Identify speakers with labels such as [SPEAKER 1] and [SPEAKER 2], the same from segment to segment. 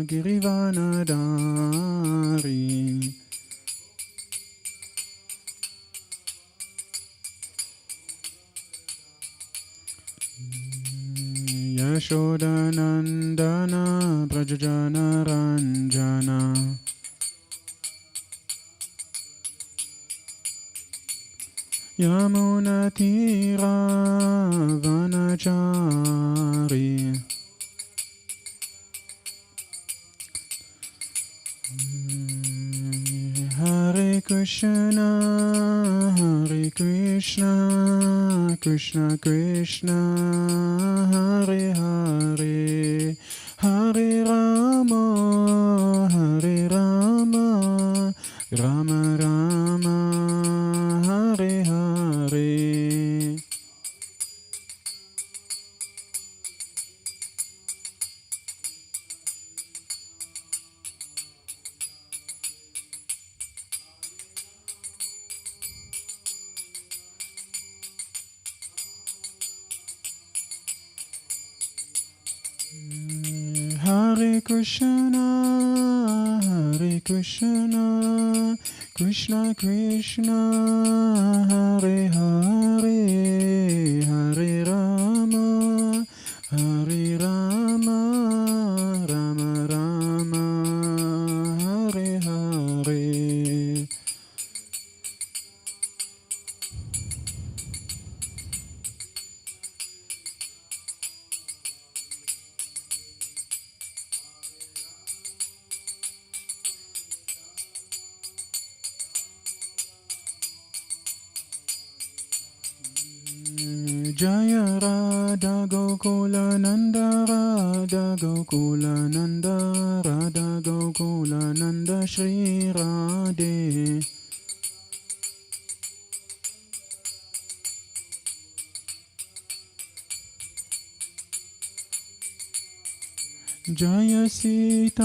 [SPEAKER 1] Girivanadari. Yashodanandana Brajajana Ranjana. Yamunatira Vanachari. Hare Krishna, Krishna Krishna, Hare Hare, Hare Rama, Rama Rama, Hare Hare. Hare Krishna, Krishna Krishna, Hare Hare, Hare Rama, Rama Rama, Hare Hare. Jaya Radha Gokula Nanda, Radha Gokula Nanda, Radha Gokula Nanda, Shri Radhe. Jaya Sitaram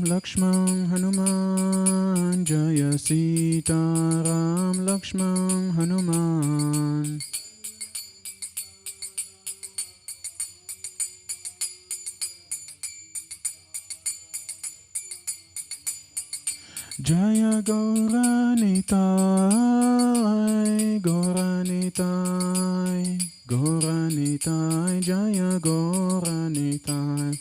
[SPEAKER 1] Lakshman Hanuman, Jaya Sitaram Lakshman Hanuman. Jaya Gauranitai, Gauranitai, Gauranitai, Jaya Gauranitai.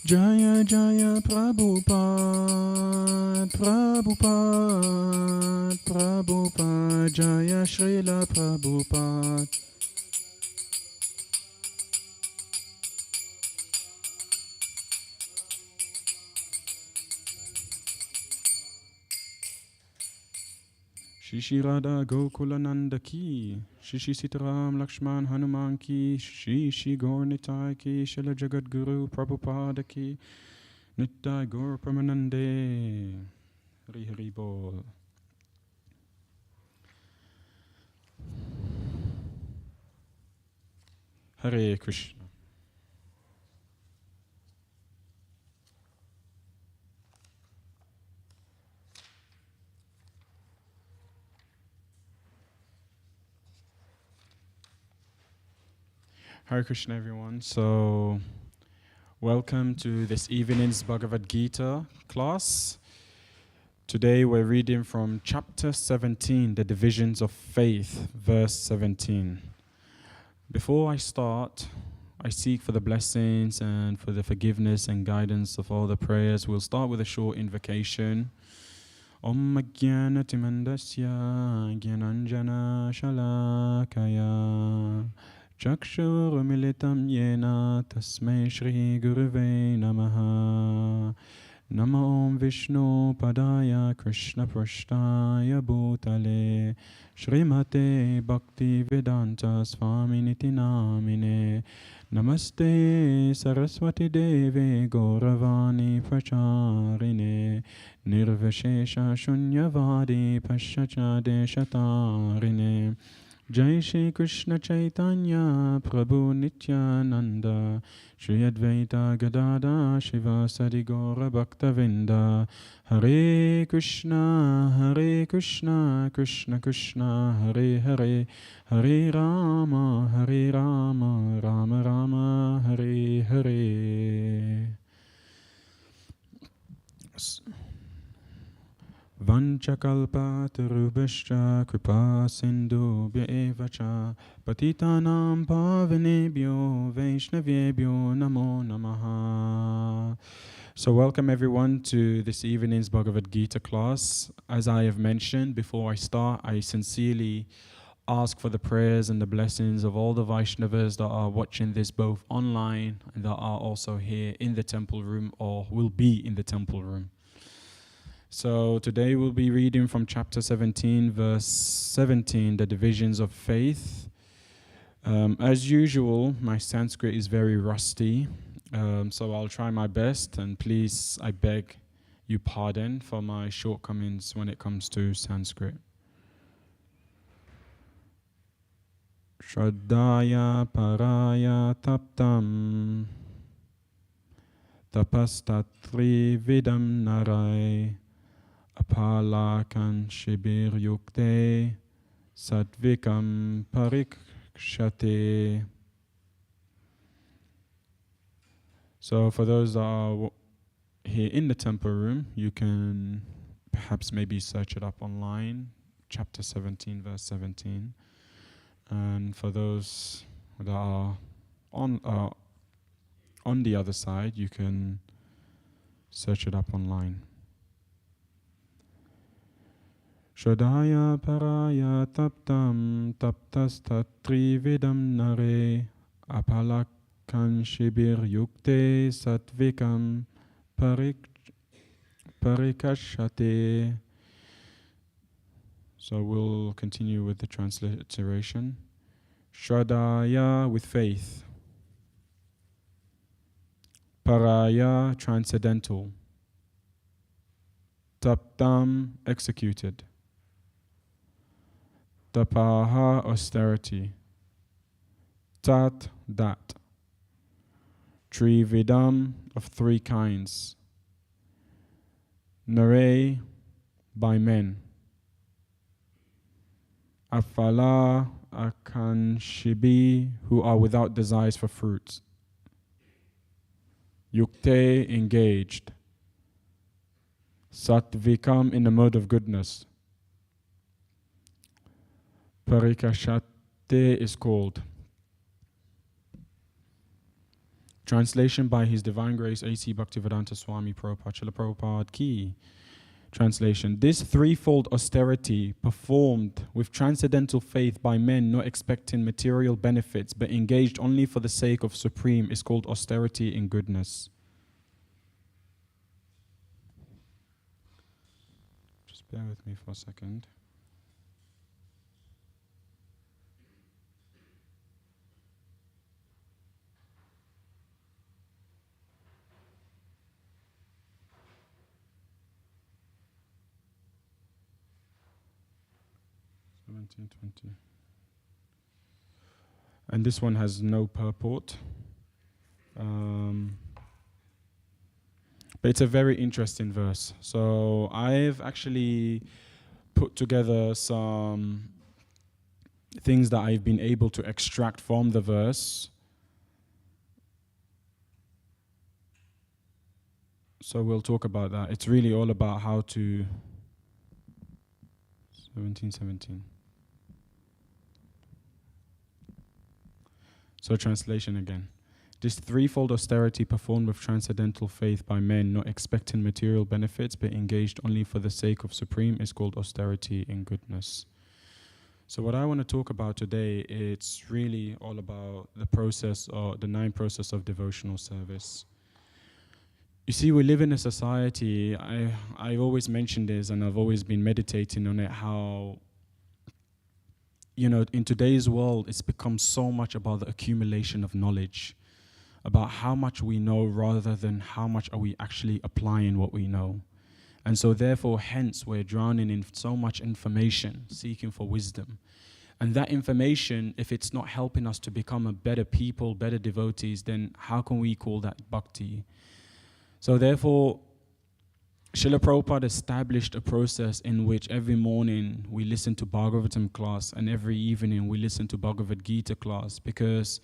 [SPEAKER 1] Jaya Jaya Prabhupada, Prabhupada, Prabhupada, Jaya Srila Prabhupada. Shri Radha Gokulananda ki, Shri Sitaram Lakshman Hanuman ki, Shri Gaur Nitai ki, Srila Jagat Guru Prabhupada ki, Nittai Gaur Pramanande. Hari Hari Bol. Hare Krishna. Hare Krishna, everyone. So, welcome to this evening's Bhagavad Gita class. Today we're reading from chapter 17, the divisions of faith, verse 17. Before I start, I seek for the blessings and for the forgiveness and guidance of all the prayers. We'll start with a short invocation. Om Jnana Timandasya Jnananjana Shalakaya Chakshurumilitam Yena Tasmai Shri Guruve Namaha. Namo Om Vishnu Padaya Krishna Prashtaya Bhutale Srimate Bhaktivedanta Swaminiti Namine. Namaste Saraswati Deve Gauravani Pracharine Nirvashesha Shunyavadi Pashacha Deshatarine Jai Shri Krishna Chaitanya Prabhu Nityananda Shri Advaita Gadada Shivasadi Gaura Bhaktavinda Hare Krishna Krishna Krishna Hare Hare Hare Rama Rama Rama Hare Hare. Vanchakalpatarubhascha kripa sindhubhya eva cha patitanam pavanebhyo vaishnavebhyo namo namaha. So welcome everyone to this evening's Bhagavad Gita class. As I have mentioned, before I start, I sincerely ask for the prayers and the blessings of all the Vaishnavas that are watching this both online and that are also here in the temple room or will be in the temple room. So today we'll be reading from chapter 17, verse 17, the divisions of faith. As usual, my Sanskrit is very rusty, so I'll try my best, and please, I beg you pardon for my shortcomings when it comes to Sanskrit. Shraddhaya paraya taptam tapastatri vidam narai apalakan shibir yukte satvikam parikshate. So for those that are here in the temple room, you can perhaps maybe search it up online, chapter 17, verse 17. And for those that are on the other side, you can search it up online. Shraddhaya paraya taptam taptastatri vidam nare apalakan shibir yukte satvikam parikashate. So we'll continue with the transliteration. Shraddhaya, with faith. Paraya, transcendental. Taptam, executed. Tapaha, austerity. Tat, that. Trividam, of three kinds. Nare, by men. Afala, akanshibi, who are without desires for fruits. Yukte, engaged. Satvikam, in the mode of goodness. Parikashate is called. Translation by His Divine Grace A.C. Bhaktivedanta Swami Prabhupada Srila Prabhupada Ki. Translation: this threefold austerity performed with transcendental faith by men not expecting material benefits but engaged only for the sake of Supreme is called austerity in goodness. Just bear with me for a second. And this one has no purport. But it's a very interesting verse. So I've actually put together some things that I've been able to extract from the verse. So we'll talk about that. It's really all about how to 17. So translation again. This threefold austerity performed with transcendental faith by men not expecting material benefits but engaged only for the sake of Supreme is called austerity in goodness. So what I want to talk about today, it's really all about the process or the 9 process of devotional service. You see, we live in a society, I've always mentioned this and I've always been meditating on it, how in today's world, it's become so much about the accumulation of knowledge, about how much we know rather than how much are we actually applying what we know. And so therefore, hence, we're drowning in so much information, seeking for wisdom. And that information, if it's not helping us to become a better people, better devotees, then how can we call that bhakti? So therefore, Srila Prabhupada established a process in which every morning we listen to Bhagavatam class and every evening we listen to Bhagavad Gita class, because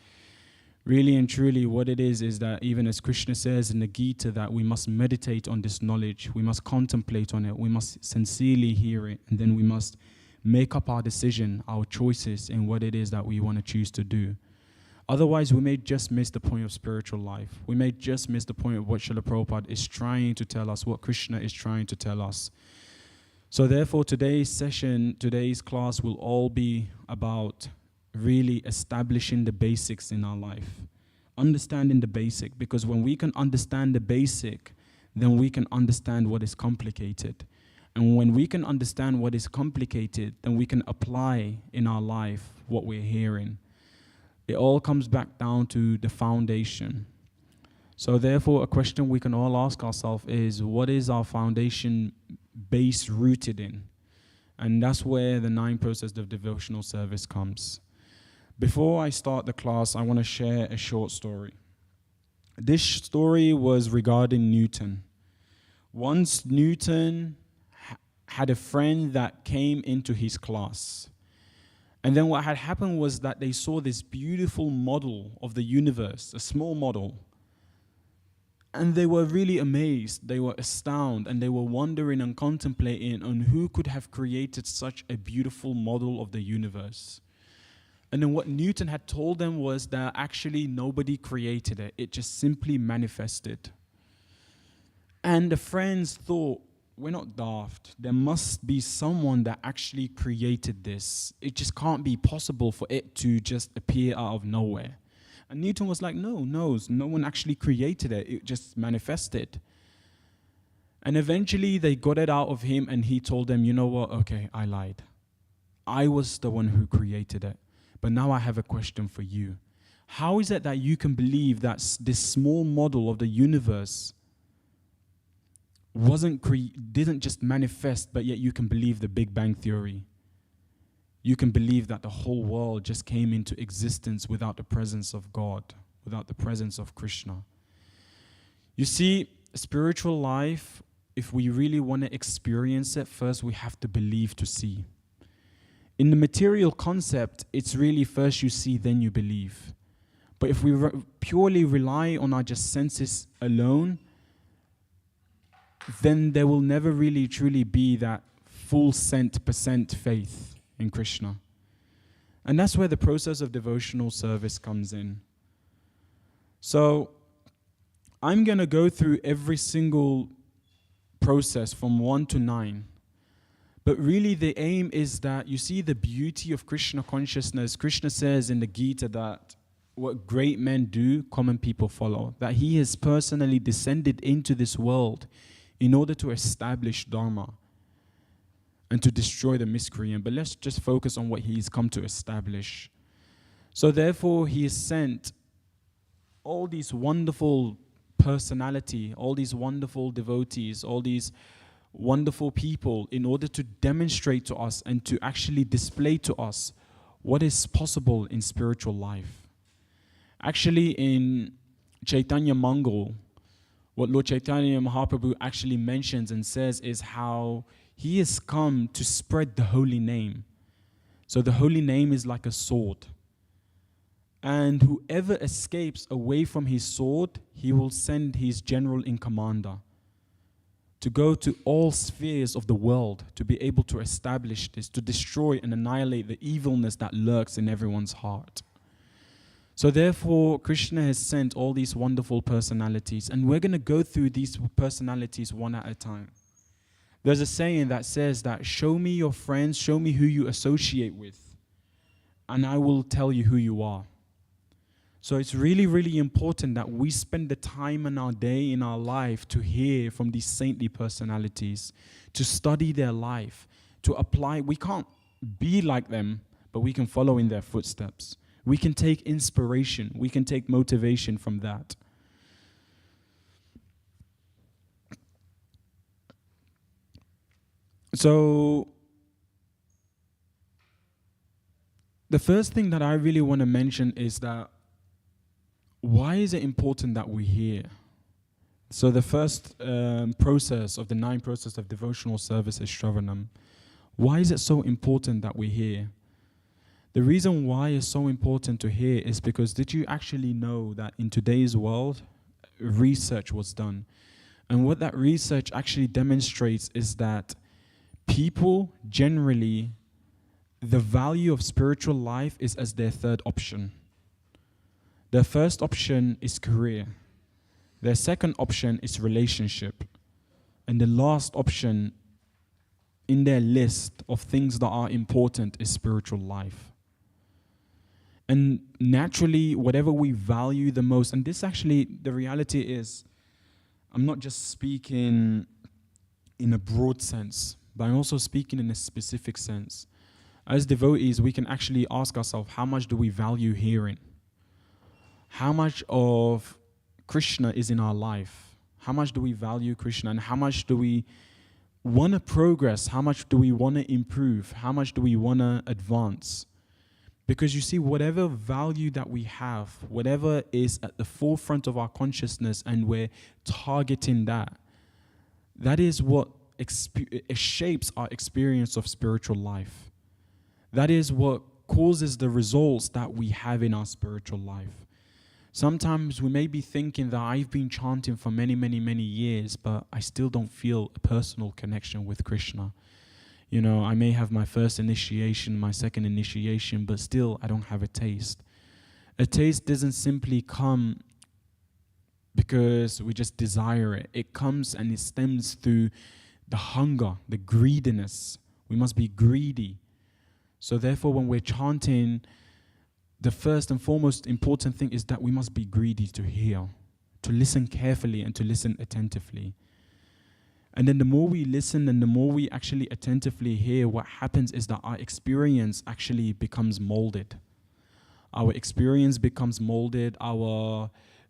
[SPEAKER 1] really and truly what it is that even as Krishna says in the Gita, that we must meditate on this knowledge, we must contemplate on it, we must sincerely hear it, and then we must make up our decision, our choices in what it is that we want to choose to do. Otherwise, we may just miss the point of spiritual life. We may just miss the point of what Srila Prabhupada is trying to tell us, what Krishna is trying to tell us. So therefore, today's session, today's class will all be about really establishing the basics in our life. Understanding the basic, because when we can understand the basic, then we can understand what is complicated. And when we can understand what is complicated, then we can apply in our life what we're hearing. It all comes back down to the foundation. So therefore, a question we can all ask ourselves is, what is our foundation base rooted in? And that's where the 9 process of devotional service comes. Before I start the class, I want to share a short story. This story was regarding Newton. Once Newton had a friend that came into his class. And then what had happened was that they saw this beautiful model of the universe, a small model. And they were really amazed, they were astounded, and they were wondering and contemplating on who could have created such a beautiful model of the universe. And then what Newton had told them was that actually nobody created it, it just simply manifested. And the friends thought, we're not daft. There must be someone that actually created this. It just can't be possible for it to just appear out of nowhere. And Newton was like, no one actually created it. It just manifested. And eventually they got it out of him and he told them, you know what? Okay, I lied. I was the one who created it. But now I have a question for you. How is it that you can believe that this small model of the universe didn't just manifest, but yet you can believe the Big Bang Theory? You can believe that the whole world just came into existence without the presence of God, without the presence of Krishna. You see, spiritual life, if we really want to experience it, first we have to believe to see. In the material concept, it's really first you see, then you believe. But if we purely rely on our just senses alone, then there will never really truly be that full % faith in Krishna. And that's where the process of devotional service comes in. So I'm going to go through every single process from 1 to 9. But really the aim is that you see the beauty of Krishna consciousness. Krishna says in the Gita that what great men do, common people follow. That he has personally descended into this world in order to establish Dharma and to destroy the miscreant. But let's just focus on what he's come to establish. So therefore, he has sent all these wonderful personality, all these wonderful devotees, all these wonderful people in order to demonstrate to us and to actually display to us what is possible in spiritual life. Actually, in Chaitanya Mangal, what Lord Chaitanya Mahaprabhu actually mentions and says is how he has come to spread the holy name. So the holy name is like a sword. And whoever escapes away from his sword, he will send his general in commander to go to all spheres of the world to be able to establish this, to destroy and annihilate the evilness that lurks in everyone's heart. So therefore, Krishna has sent all these wonderful personalities, and we're going to go through these personalities one at a time. There's a saying that says that, show me your friends, show me who you associate with, and I will tell you who you are. So it's really, really important that we spend the time in our day, in our life, to hear from these saintly personalities, to study their life, to apply. We can't be like them, but we can follow in their footsteps. We can take inspiration. We can take motivation from that. So The first thing that I really want to mention is that why is it important that we hear? So the first process of the 9 process of devotional service is Shravanam. Why is it so important that we hear? The reason why it's so important to hear is because did you actually know that in today's world, research was done? And what that research actually demonstrates is that people generally, the value of spiritual life is as their third option. Their first option is career. Their second option is relationship. And the last option in their list of things that are important is spiritual life. And naturally, whatever we value the most, and this actually, the reality is, I'm not just speaking in a broad sense, but I'm also speaking in a specific sense. As devotees, we can actually ask ourselves, how much do we value hearing? How much of Krishna is in our life? How much do we value Krishna? And how much do we want to progress? How much do we want to improve? How much do we want to advance? Because you see, whatever value that we have, whatever is at the forefront of our consciousness and we're targeting that, that is what shapes our experience of spiritual life. That is what causes the results that we have in our spiritual life. Sometimes we may be thinking that I've been chanting for many, many, many years, but I still don't feel a personal connection with Krishna. You know, I may have my first initiation, my second initiation, but still I don't have a taste. A taste doesn't simply come because we just desire it. It comes and it stems through the hunger, the greediness. We must be greedy. So therefore, when we're chanting, the first and foremost important thing is that we must be greedy to hear, to listen carefully and to listen attentively. And then the more we listen and the more we actually attentively hear, what happens is that our experience actually becomes molded. Our experience becomes molded,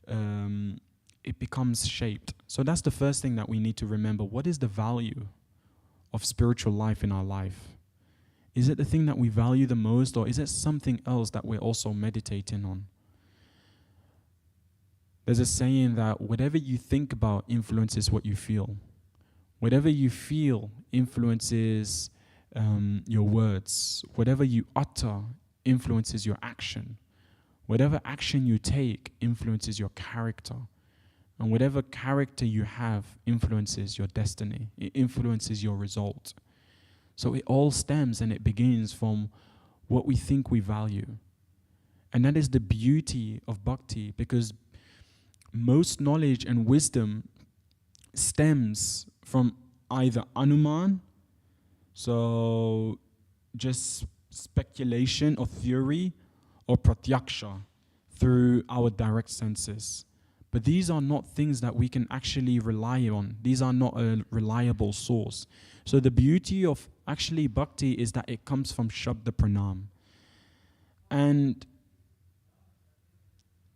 [SPEAKER 1] it becomes shaped. So that's the first thing that we need to remember. What is the value of spiritual life in our life? Is it the thing that we value the most, or is it something else that we're also meditating on? There's a saying that whatever you think about influences what you feel. Whatever you feel influences your words. Whatever you utter influences your action. Whatever action you take influences your character. And whatever character you have influences your destiny. It influences your result. So it all stems and it begins from what we think we value. And that is the beauty of bhakti, because most knowledge and wisdom stems from either anuman, so just speculation or theory, or pratyaksha, through our direct senses. But these are not things that we can actually rely on. These are not a reliable source. So the beauty of actually bhakti is that it comes from Shabda Pranam. And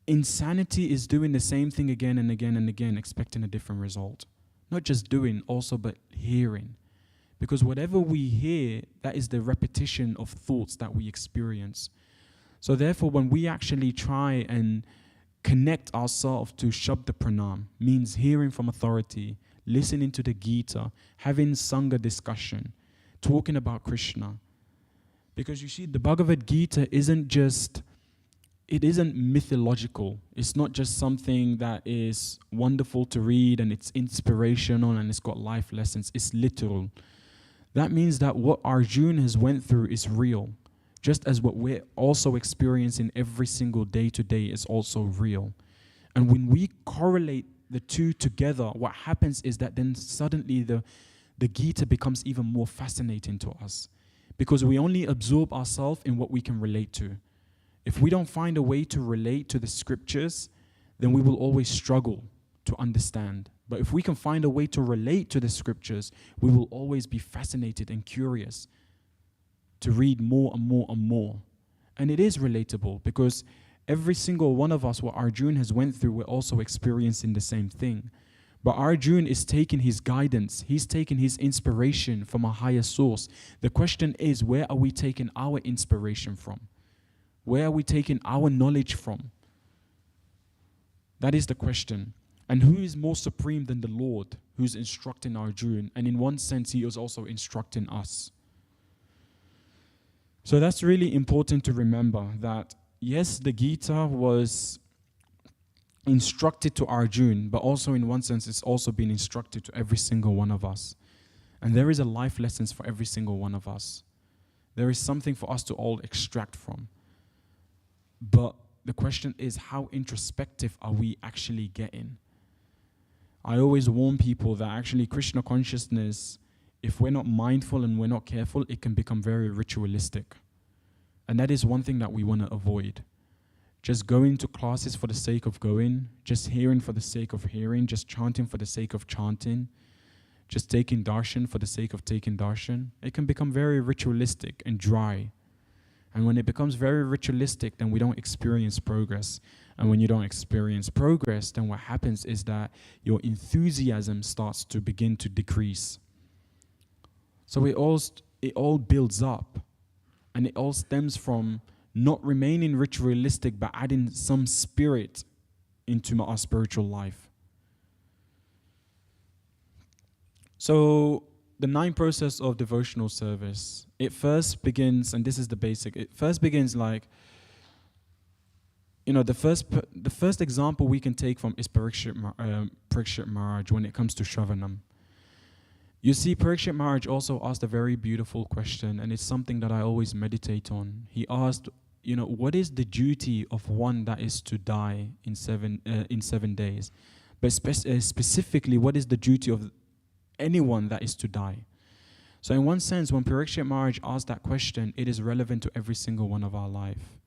[SPEAKER 1] insanity is doing the same thing again and again and again, expecting a different result. Not just doing, also but hearing. Because whatever we hear, that is the repetition of thoughts that we experience. So therefore, when we actually try and connect ourselves to Shabda Pranam, means hearing from authority, listening to the Gita, having Sangha discussion, talking about Krishna. Because you see, the Bhagavad Gita isn't mythological. It's not just something that is wonderful to read and it's inspirational and it's got life lessons. It's literal. That means that what Arjuna has went through is real. Just as what we're also experiencing every single day to day is also real. And when we correlate the two together, what happens is that then suddenly the Gita becomes even more fascinating to us. Because we only absorb ourselves in what we can relate to. If we don't find a way to relate to the scriptures, then we will always struggle to understand. But if we can find a way to relate to the scriptures, we will always be fascinated and curious to read more and more and more. And it is relatable because every single one of us, what Arjuna has went through, we're also experiencing the same thing. But Arjuna is taking his guidance, he's taking his inspiration from a higher source. The question is, where are we taking our inspiration from? Where are we taking our knowledge from? That is the question. And who is more supreme than the Lord, who's instructing Arjuna? And in one sense, he is also instructing us. So that's really important to remember, that yes, the Gita was instructed to Arjuna, but also in one sense, it's also been instructed to every single one of us. And there is a life lessons for every single one of us. There is something for us to all extract from. But the question is, how introspective are we actually getting? I always warn people that actually Krishna consciousness, if we're not mindful and we're not careful, it can become very ritualistic. And that is one thing that we want to avoid. Just going to classes for the sake of going, just hearing for the sake of hearing, just chanting for the sake of chanting, just taking darshan for the sake of taking darshan, it can become very ritualistic and dry. And when it becomes very ritualistic, then we don't experience progress. And when you don't experience progress, then what happens is that your enthusiasm starts to begin to decrease. So it all builds up. And it all stems from not remaining ritualistic, but adding some spirit into our spiritual life. So the 9 process of devotional service, it first begins, and this is the basic, it first begins like, the first example we can take from is Parikshit Maharaj when it comes to Shravanam. You see, Parikshit Maharaj also asked a very beautiful question, and it's something that I always meditate on. He asked, what is the duty of one that is to die in 7 days? But specifically, what is the duty of anyone that is to die? So in one sense, when Parikshit Maharaj asked that question, it is relevant to every single one of our life.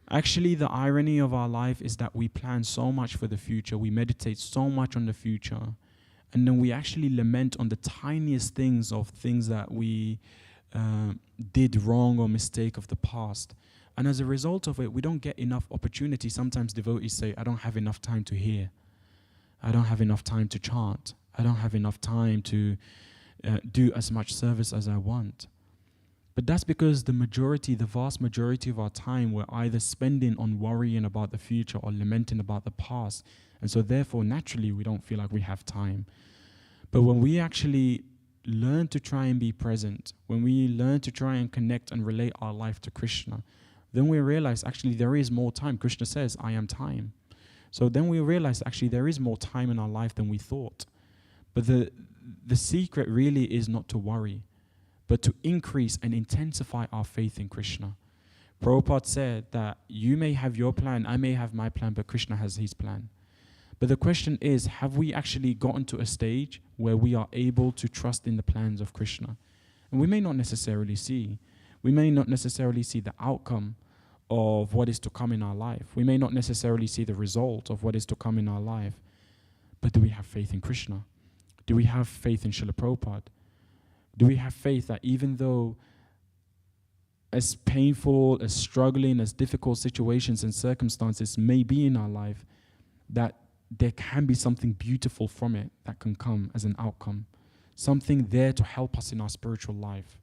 [SPEAKER 1] Actually, the irony of our life is that we plan so much for the future, we meditate so much on the future, and then we actually lament on the tiniest things of things that we did wrong or mistake of the past. And as a result of it, we don't get enough opportunity. Sometimes devotees say, I don't have enough time to hear. I don't have enough time to chant. I don't have enough time to do as much service as I want. But that's because the vast majority of our time, we're either spending on worrying about the future or lamenting about the past. And so therefore, naturally, we don't feel like we have time. But when we actually learn to try and be present, when we learn to try and connect and relate our life to Krishna, then we realize actually there is more time. Krishna says, I am time. So then we realize actually there is more time in our life than we thought. But the secret really is not to worry, but to increase and intensify our faith in Krishna. Prabhupada said that you may have your plan, I may have my plan, but Krishna has his plan. But the question is, have we actually gotten to a stage where we are able to trust in the plans of Krishna? And we may not necessarily see. We may not necessarily see the outcome of what is to come in our life. We may not necessarily see the result of what is to come in our life. But do we have faith in Krishna? Do we have faith in Srila Prabhupada? Do we have faith that even though as painful, as struggling, as difficult situations and circumstances may be in our life, that there can be something beautiful from it that can come as an outcome, something there to help us in our spiritual life?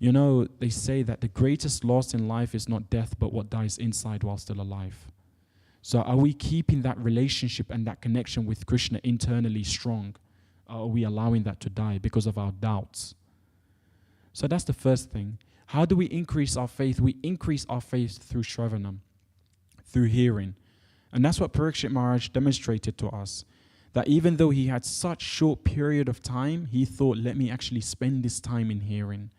[SPEAKER 1] They say that the greatest loss in life is not death, but what dies inside while still alive. So are we keeping that relationship and that connection with Krishna internally strong? Or are we allowing that to die because of our doubts? So that's the first thing. How do we increase our faith? We increase our faith through Shravanam, through hearing. And that's what Parikshit Maharaj demonstrated to us. That even though he had such short period of time, he thought, let me actually spend this time in hearing.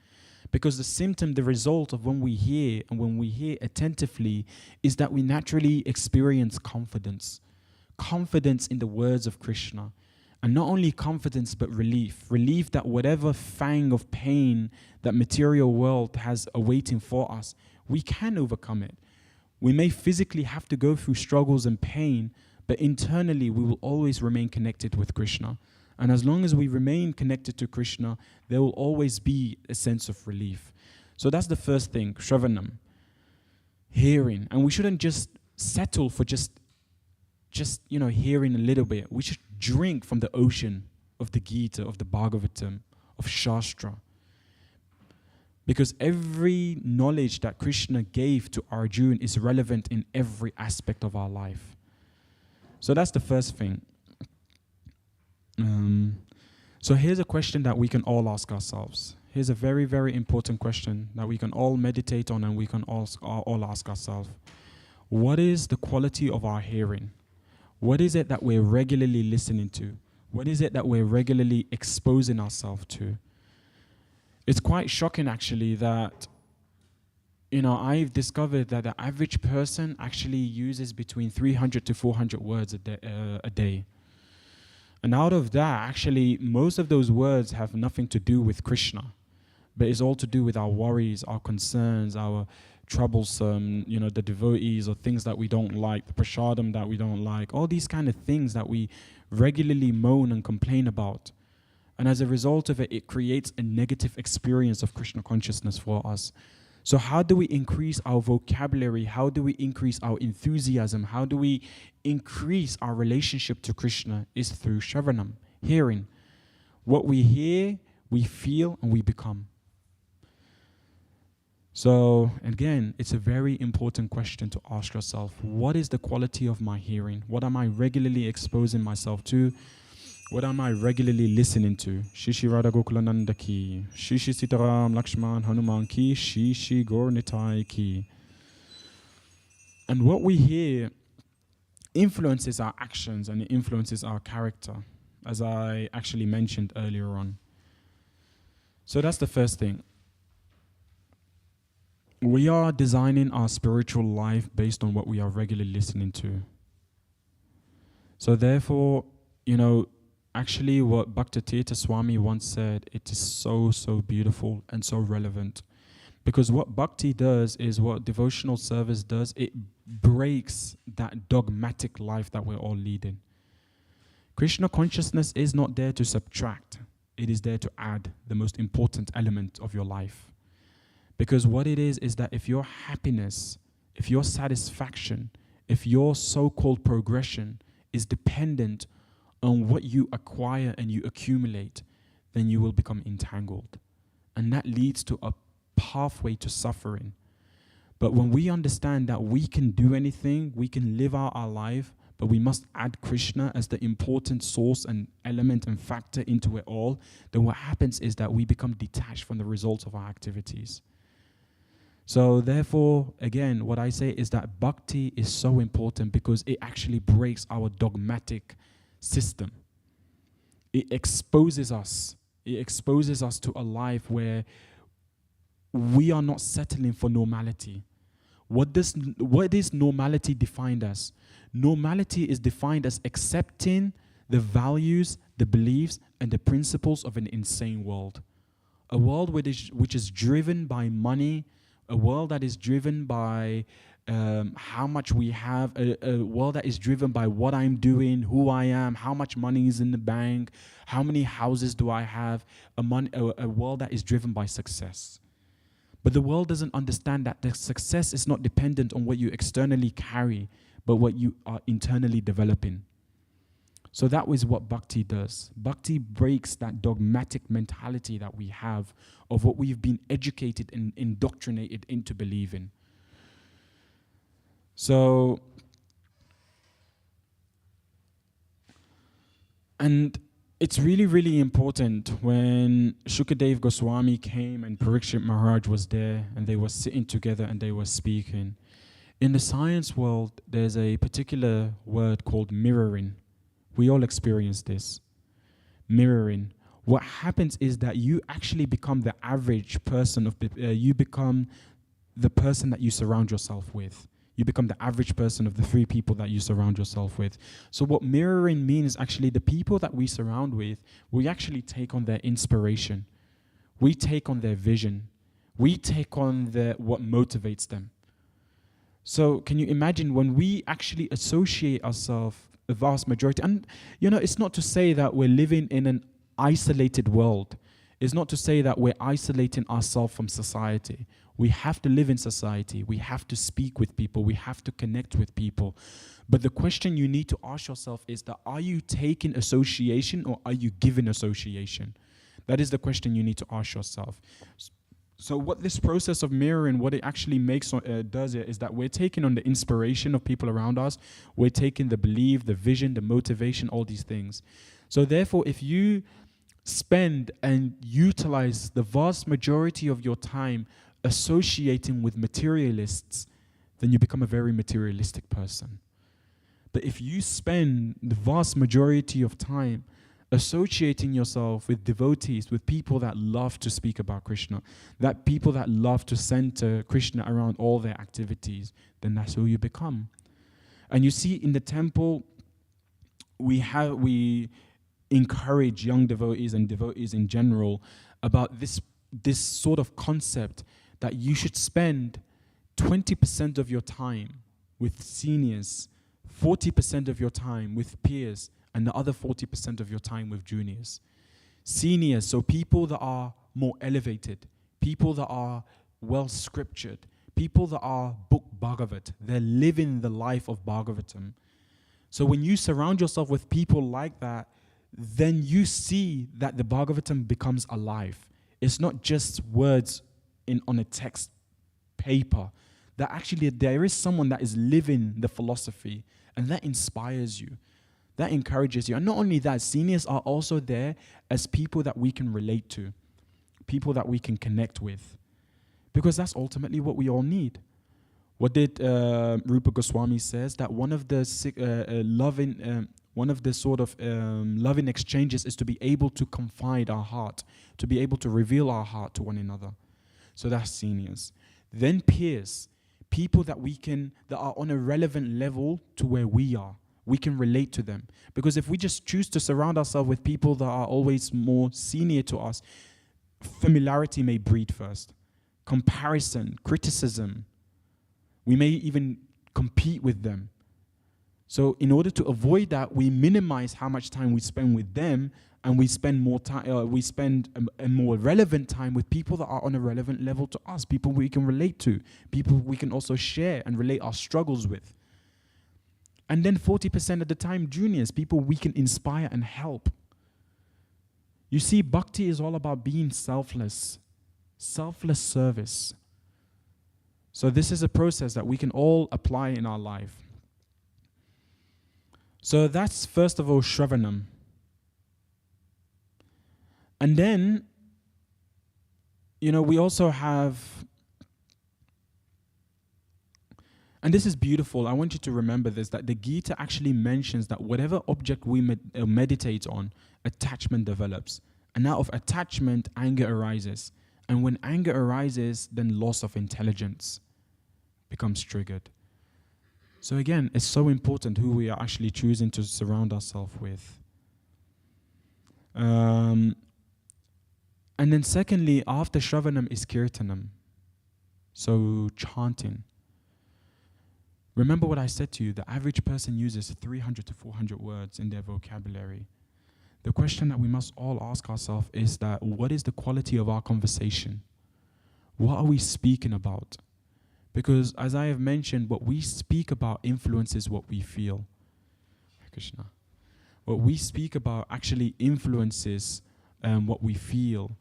[SPEAKER 1] Because the result of when we hear and when we hear attentively is that we naturally experience confidence. Confidence in the words of Krishna. And not only confidence, but relief. Relief that whatever fang of pain that material world has awaiting for us, we can overcome it. We may physically have to go through struggles and pain, but internally we will always remain connected with Krishna. And as long as we remain connected to Krishna, there will always be a sense of relief. So that's the first thing, Shravanam, hearing. And we shouldn't just settle for just hearing a little bit. We should drink from the ocean of the Gita, of the Bhagavatam, of Shastra. Because every knowledge that Krishna gave to Arjuna is relevant in every aspect of our life. So that's the first thing. So here's a question that we can all ask ourselves. Here's a very, very important question that we can all meditate on and we can all ask ourselves. What is the quality of our hearing? What is it that we're regularly listening to? What is it that we're regularly exposing ourselves to? It's quite shocking, actually, that, I've discovered that the average person actually uses between 300 to 400 words a day. And out of that, actually, most of those words have nothing to do with Krishna, but it's all to do with our worries, our concerns, our troublesome, the devotees or things that we don't like, the prasadam that we don't like, all these kind of things that we regularly moan and complain about. And as a result of it, it creates a negative experience of Krishna consciousness for us. So how do we increase our vocabulary? How do we increase our enthusiasm? How do we increase our relationship to Krishna? Is through Shravanam, hearing. What we hear, we feel, and we become. So again, it's a very important question to ask yourself. What is the quality of my hearing? What am I regularly exposing myself to? What am I regularly listening to? Shishi Radha Gokulananda ki, Shishi Sitaram Lakshman Hanuman ki, Shishi Gaur Nitai ki. And what we hear influences our actions and it influences our character, as I actually mentioned earlier on. So that's the first thing. We are designing our spiritual life based on what we are regularly listening to. So therefore, actually what Bhaktivedanta Swami once said, it is so, so beautiful and so relevant. Because what bhakti does is what devotional service does, it breaks that dogmatic life that we're all leading. Krishna consciousness is not there to subtract. It is there to add the most important element of your life. Because what it is that if your happiness, if your satisfaction, if your so-called progression is dependent on what you acquire and you accumulate, then you will become entangled. And that leads to a pathway to suffering. But when we understand that we can do anything, we can live out our life, but we must add Krishna as the important source and element and factor into it all, then what happens is that we become detached from the results of our activities. So therefore, again, what I say is that bhakti is so important because it actually breaks our dogmatic system. It exposes us. It exposes us to a life where we are not settling for normality. What is normality defined as? Normality is defined as accepting the values, the beliefs, and the principles of an insane world. A world which is driven by money, a world that is driven by how much we have, a world that is driven by what I'm doing, who I am, how much money is in the bank, how many houses do I have, a world that is driven by success. But the world doesn't understand that the success is not dependent on what you externally carry, but what you are internally developing. So that is what bhakti does. Bhakti breaks that dogmatic mentality that we have of what we've been educated and indoctrinated into believing. So, and it's really, really important when Shukadev Goswami came and Parikshit Maharaj was there and they were sitting together and they were speaking. In the science world, there's a particular word called mirroring. We all experience this. Mirroring. What happens is that you actually become the average person you become the person that you surround yourself with. You become the average person of the three people that you surround yourself with. So what mirroring means is actually the people that we surround with, we actually take on their inspiration. We take on their vision. We take on what motivates them. So can you imagine when we actually associate ourselves, the vast majority, and it's not to say that we're living in an isolated world. It's not to say that we're isolating ourselves from society. We have to live in society. We have to speak with people. We have to connect with people. But the question you need to ask yourself is that, are you taking association or are you giving association? That is the question you need to ask yourself. So what this process of mirroring, what it actually does it, is that we're taking on the inspiration of people around us. We're taking the belief, the vision, the motivation, all these things. So therefore, if you spend and utilize the vast majority of your time associating with materialists, then you become a very materialistic person. But if you spend the vast majority of time associating yourself with devotees, with people that love to speak about Krishna, that people that love to center Krishna around all their activities, then that's who you become. And you see, in the temple, we encourage young devotees and devotees in general about this sort of concept that you should spend 20% of your time with seniors, 40% of your time with peers, and the other 40% of your time with juniors. Seniors, so people that are more elevated, people that are well scriptured, people that are book Bhagavat, they're living the life of Bhagavatam. So when you surround yourself with people like that, then you see that the Bhagavatam becomes alive. It's not just words on a text paper. That actually there is someone that is living the philosophy, and that inspires you. That encourages you. And not only that, seniors are also there as people that we can relate to, people that we can connect with, because that's ultimately what we all need. What did Rupa Goswami says, that one of the loving exchanges is to be able to confide our heart, to be able to reveal our heart to one another. So that's seniors. Then peers, people that are on a relevant level to where we are. We can relate to them. Because if we just choose to surround ourselves with people that are always more senior to us, familiarity may breed first. Comparison, criticism. We may even compete with them. So in order to avoid that, we minimize how much time we spend with them, and we spend more time. We spend a more relevant time with people that are on a relevant level to us, people we can relate to, people we can also share and relate our struggles with. And then 40% of the time, juniors, people we can inspire and help. You see, bhakti is all about being selfless service. So this is a process that we can all apply in our life. So that's first of all Shravanam. And then, we also have, and this is beautiful, I want you to remember this, that the Gita actually mentions that whatever object we meditate on, attachment develops. And out of attachment, anger arises. And when anger arises, then loss of intelligence becomes triggered. So again, it's so important who we are actually choosing to surround ourselves with. And then secondly, after Shravanam is Kirtanam. So chanting. Remember what I said to you, the average person uses 300 to 400 words in their vocabulary. The question that we must all ask ourselves is that, what is the quality of our conversation? What are we speaking about? Because as I have mentioned, what we speak about influences what we feel. Krishna. What we speak about actually influences what we feel.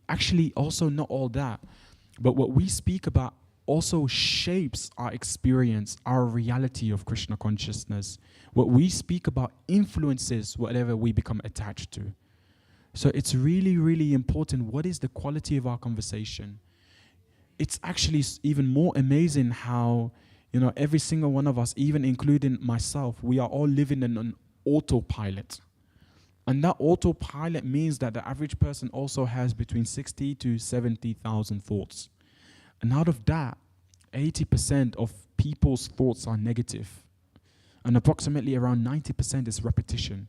[SPEAKER 1] Actually, also not all that, but what we speak about also shapes our experience, our reality of Krishna consciousness. What we speak about influences whatever we become attached to. So it's really, really important. What is the quality of our conversation? It's actually even more amazing how, every single one of us, even including myself, we are all living in an autopilot. And that autopilot means that the average person also has between 60 to 70,000 thoughts. And out of that, 80% of people's thoughts are negative. And approximately around 90% is repetition.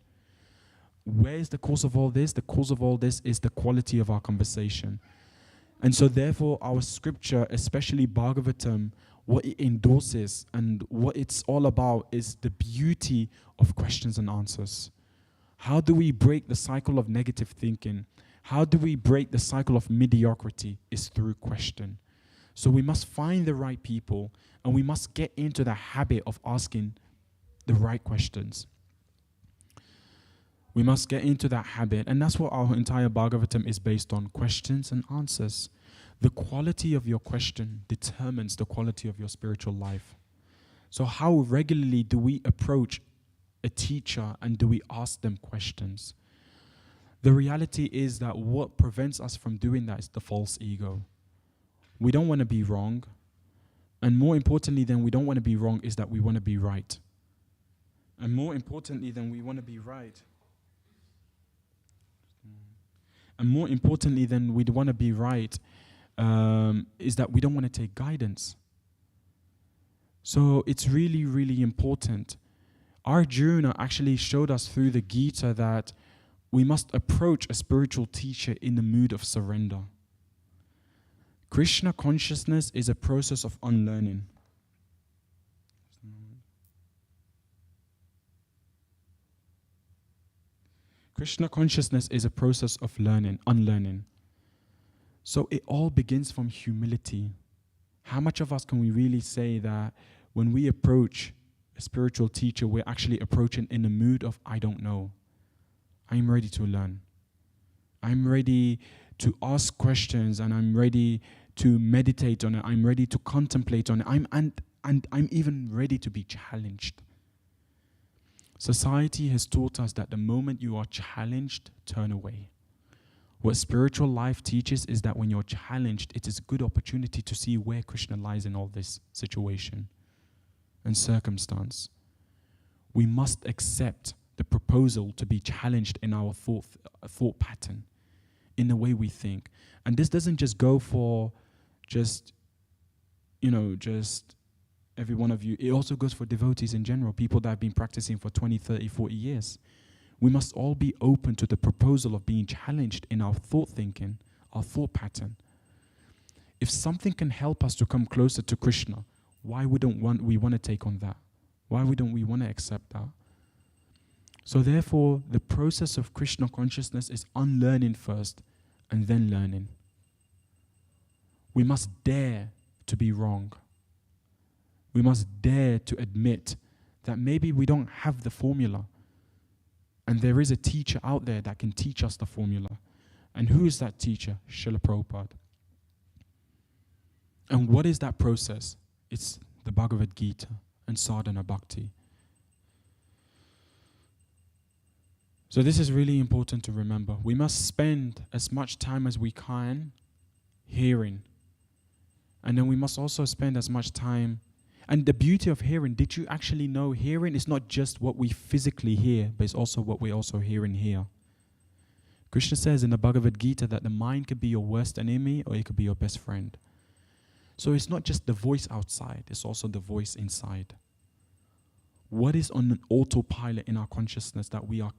[SPEAKER 1] Where is the cause of all this? The cause of all this is the quality of our conversation. And so therefore, our scripture, especially Bhagavatam, what it endorses and what it's all about is the beauty of questions and answers. How do we break the cycle of negative thinking? How do we break the cycle of mediocrity? Is through question. So we must find the right people, and we must get into the habit of asking the right questions. We must get into that habit. And that's what our entire Bhagavatam is based on, questions and answers. The quality of your question determines the quality of your spiritual life. So how regularly do we approach a teacher and do we ask them questions? The reality is that what prevents us from doing that is the false ego. We don't want to be wrong. And more importantly than we don't want to be wrong is that we want to be right. And more importantly than we want to be right. And more importantly than we'd want to be right is that we don't want to take guidance. So it's really, really important. Arjuna actually showed us through the Gita that we must approach a spiritual teacher in the mood of surrender. Krishna consciousness is a process of unlearning. Krishna consciousness is a process of unlearning. So it all begins from humility. How much of us can we really say that when we approach a spiritual teacher, we're actually approaching in the mood of, I don't know. I'm ready to learn. I'm ready to ask questions and I'm ready to meditate on it. I'm ready to contemplate on it. And I'm even ready to be challenged. Society has taught us that the moment you are challenged, turn away. What spiritual life teaches is that when you're challenged, it is a good opportunity to see where Krishna lies in all this situation and circumstance. We must accept the proposal to be challenged in our thought pattern, in the way we think. And this doesn't just go for just every one of you. It also goes for devotees in general, people that have been practicing for 20, 30, 40 years. We must all be open to the proposal of being challenged in our thought thinking, our thought pattern. If something can help us to come closer to Krishna, why wouldn't we want to take on that? Why wouldn't we want to accept that? So therefore, the process of Krishna consciousness is unlearning first and then learning. We must dare to be wrong. We must dare to admit that maybe we don't have the formula. And there is a teacher out there that can teach us the formula. And who is that teacher? Srila Prabhupada. And what is that process? It's the Bhagavad Gita and sadhana bhakti. So this is really important to remember. We must spend as much time as we can hearing. And then we must also spend as much time. And the beauty of hearing, did you actually know hearing is not just what we physically hear, but it's also what we're also hearing here. Krishna says in the Bhagavad Gita that the mind could be your worst enemy or it could be your best friend. So it's not just the voice outside, it's also the voice inside. What is on an autopilot in our consciousness that we are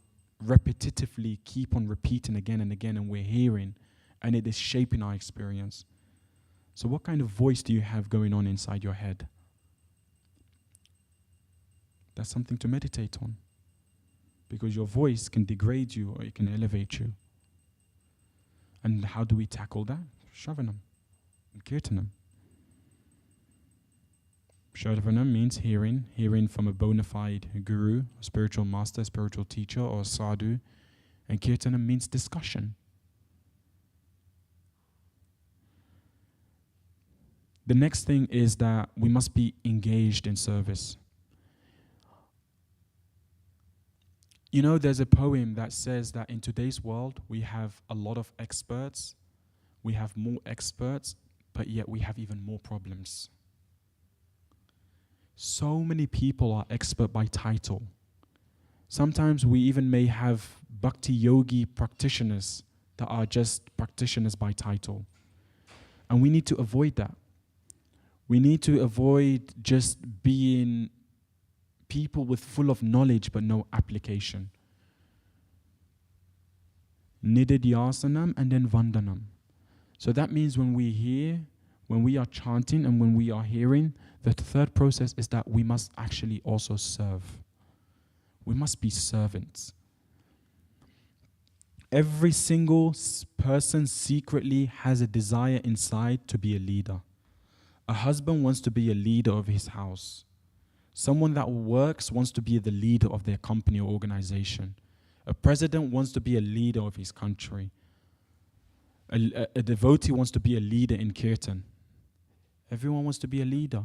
[SPEAKER 1] repetitively keep on repeating again and again and we're hearing and it is shaping our experience? So what kind of voice do you have going on inside your head? That's something to meditate on. Because your voice can degrade you or it can elevate you. And how do we tackle that? Shravanam and Kirtanam. Shravanam means hearing from a bona fide guru, a spiritual master, a spiritual teacher, or a sadhu. And Kirtanam means discussion. The next thing is that we must be engaged in service. You know, there's a poem that says that in today's world, we have a lot of experts, we have more experts, but yet we have even more problems. So many people are expert by title. Sometimes we even may have bhakti yogi practitioners that are just practitioners by title. And we need to avoid that. We need to avoid just being people with full of knowledge but no application. Nididhyasanam and then vandanam. So that means when we hear, when we are chanting and when we are hearing, the third process is that we must actually also serve. We must be servants. Every single person secretly has a desire inside to be a leader. A husband wants to be a leader of his house. Someone that works wants to be the leader of their company or organization. A president wants to be a leader of his country. A devotee wants to be a leader in kirtan. Everyone wants to be a leader.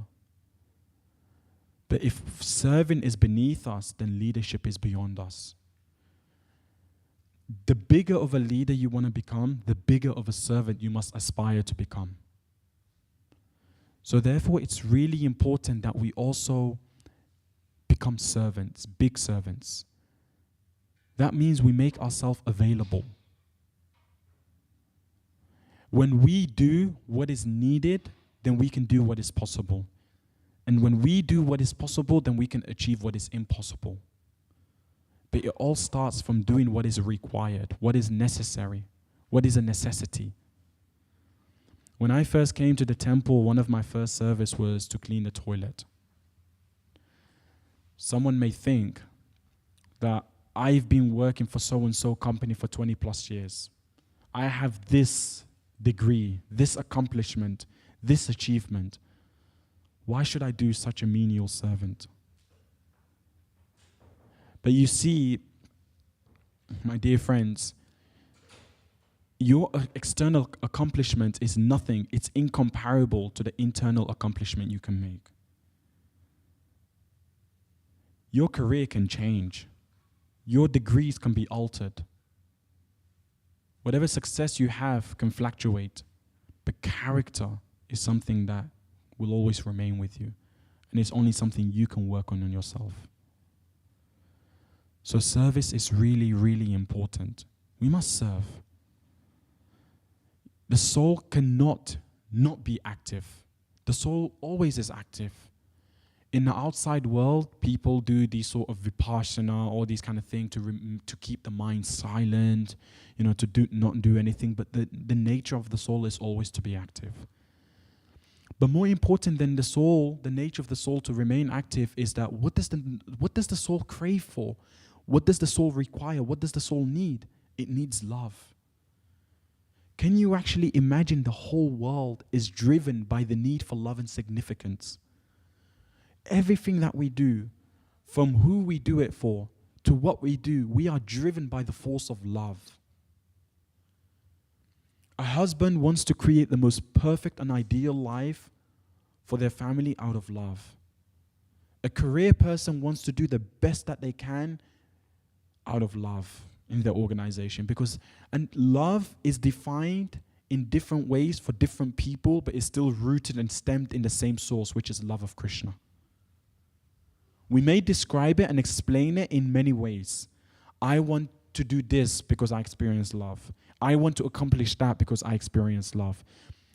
[SPEAKER 1] But if serving is beneath us, then leadership is beyond us. The bigger of a leader you want to become, the bigger of a servant you must aspire to become. So therefore, it's really important that we also become servants, big servants. That means we make ourselves available. When we do what is needed, then we can do what is possible. And when we do what is possible, then we can achieve what is impossible. But it all starts from doing what is required, what is necessary, what is a necessity. When I first came to the temple, one of my first service was to clean the toilet. Someone may think that I've been working for so-and-so company for 20 plus years. I have this degree, this accomplishment, this achievement. Why should I do such a menial servant? But you see, my dear friends, your external accomplishment is nothing. It's incomparable to the internal accomplishment you can make. Your career can change. Your degrees can be altered. Whatever success you have can fluctuate, but character is something that will always remain with you. And it's only something you can work on yourself. So service is really, really important. We must serve. The soul cannot not be active. The soul always is active. In the outside world, people do these sort of vipassana, all these kind of things to keep the mind silent, to not do anything. But the nature of the soul is always to be active. But more important than the soul, the nature of the soul to remain active is that what does the soul crave for? What does the soul require? What does the soul need? It needs love. Can you actually imagine the whole world is driven by the need for love and significance? Everything that we do, from who we do it for to what we do, we are driven by the force of love. A husband wants to create the most perfect and ideal life for their family out of love. A career person wants to do the best that they can out of love in their organization, and love is defined in different ways for different people, but is still rooted and stemmed in the same source, which is love of Krishna. We may describe it and explain it in many ways. I want to do this because I experience love. I want to accomplish that because I experience love.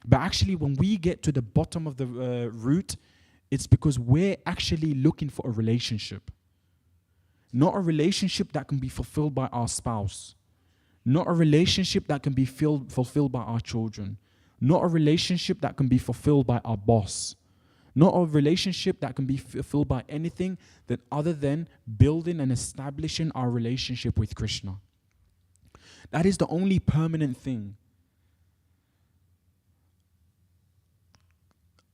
[SPEAKER 1] But actually, when we get to the bottom of the root, it's because we're actually looking for a relationship. Not a relationship that can be fulfilled by our spouse. Not a relationship that can be fulfilled by our children. Not a relationship that can be fulfilled by our boss. Not a relationship that can be fulfilled by anything that other than building and establishing our relationship with Krishna. That is the only permanent thing.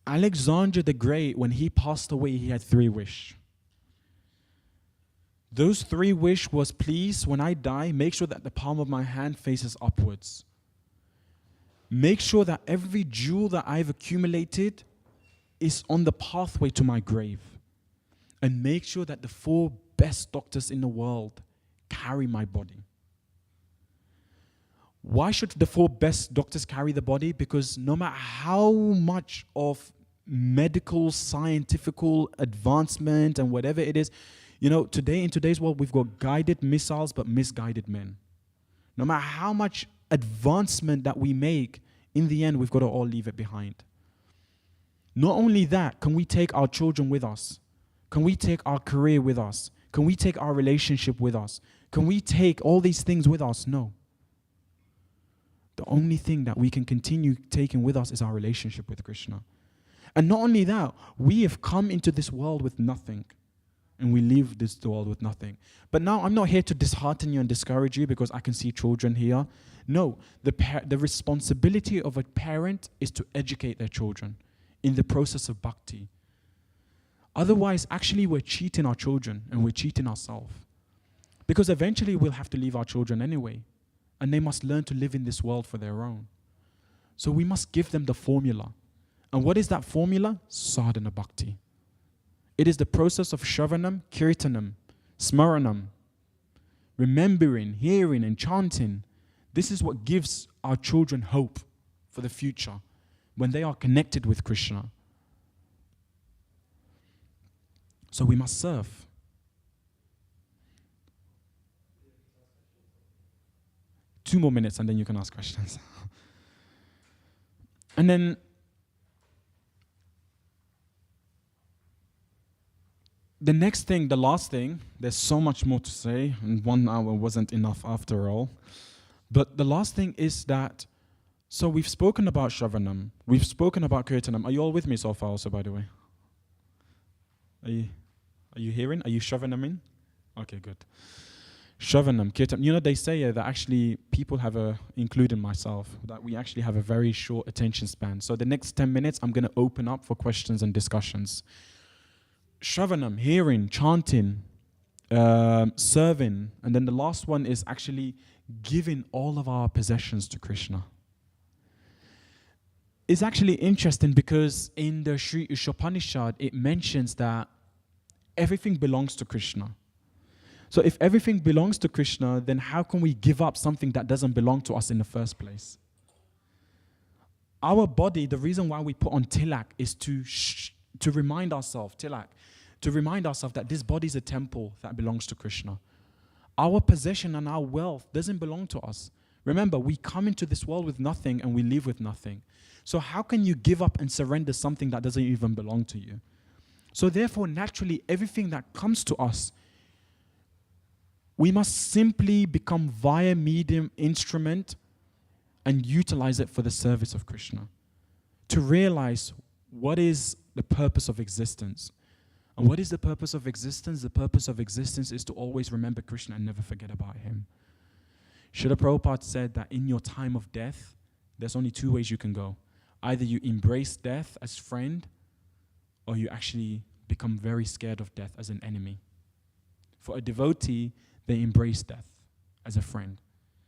[SPEAKER 1] Alexander the Great, when he passed away, he had 3 wishes. Those 3 wishes was, please, when I die, make sure that the palm of my hand faces upwards. Make sure that every jewel that I've accumulated is on the pathway to my grave. And make sure that the 4 best doctors in the world carry my body. Why should the 4 best doctors carry the body? Because no matter how much of medical, scientific advancement and whatever it is, today in today's world, we've got guided missiles but misguided men. No matter how much advancement that we make, in the end, we've got to all leave it behind. Not only that, can we take our children with us? Can we take our career with us? Can we take our relationship with us? Can we take all these things with us? No. The only thing that we can continue taking with us is our relationship with Krishna. And not only that, we have come into this world with nothing. And we leave this world with nothing. But now I'm not here to dishearten you and discourage you because I can see children here. No, the responsibility of a parent is to educate their children in the process of bhakti. Otherwise, actually, we're cheating our children and we're cheating ourselves. Because eventually we'll have to leave our children anyway. And they must learn to live in this world for their own. So we must give them the formula. And what is that formula? Sadhana bhakti. It is the process of shravanam, kirtanam, smaranam, remembering, hearing, and chanting. This is what gives our children hope for the future when they are connected with Krishna. So we must serve. Two more minutes and then you can ask questions. And then the next thing, the last thing, there's so much more to say, and 1 hour wasn't enough after all. But the last thing is that, so we've spoken about Shravanam, we've spoken about Kirtanam. Are you all with me so far also, by the way? Are you hearing? Are you Shravanaming? Okay, good. Shravanam, Kirtanam. You know, they say that actually people have including myself, that we actually have a very short attention span. So the next 10 minutes, I'm going to open up for questions and discussions. Shravanam, hearing, chanting, serving. And then the last one is actually giving all of our possessions to Krishna. It's actually interesting because in the Sri Ishopanishad, it mentions that everything belongs to Krishna. So if everything belongs to Krishna, then how can we give up something that doesn't belong to us in the first place? Our body, the reason why we put on tilak is to remind ourselves, to remind ourselves that this body is a temple that belongs to Krishna. Our possession and our wealth doesn't belong to us. Remember, we come into this world with nothing and we leave with nothing. So how can you give up and surrender something that doesn't even belong to you? So therefore, naturally, everything that comes to us, we must simply become via medium instrument and utilize it for the service of Krishna. To realize what is the purpose of existence. And what is the purpose of existence? The purpose of existence is to always remember Krishna and never forget about him. Srila Prabhupada said that in your time of death, there's only two ways you can go. Either you embrace death as friend, or you actually become very scared of death as an enemy. For a devotee, they embrace death as a friend.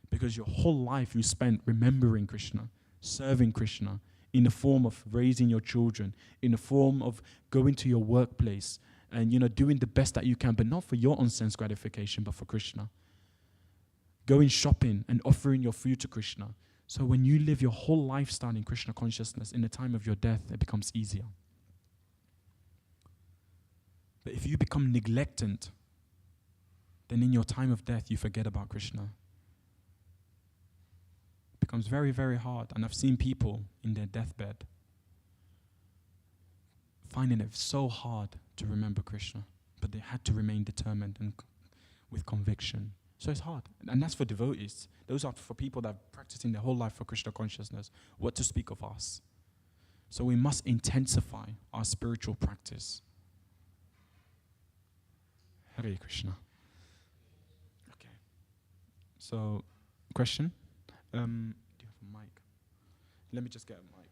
[SPEAKER 1] Because your whole life you spent remembering Krishna, serving Krishna, in the form of raising your children, in the form of going to your workplace and, doing the best that you can, but not for your own sense gratification, but for Krishna. Going shopping and offering your food to Krishna. So when you live your whole lifestyle in Krishna consciousness, in the time of your death, it becomes easier. But if you become neglectant, then in your time of death, you forget about Krishna. It becomes very, very hard. And I've seen people in their deathbed finding it so hard to remember Krishna, but they had to remain determined and with conviction. So it's hard. And that's for devotees. Those are for people that are practicing their whole life for Krishna consciousness. What to speak of us? So we must intensify our spiritual practice. Hare Krishna. Okay. So, question? Do you have a mic? Let me just get a mic.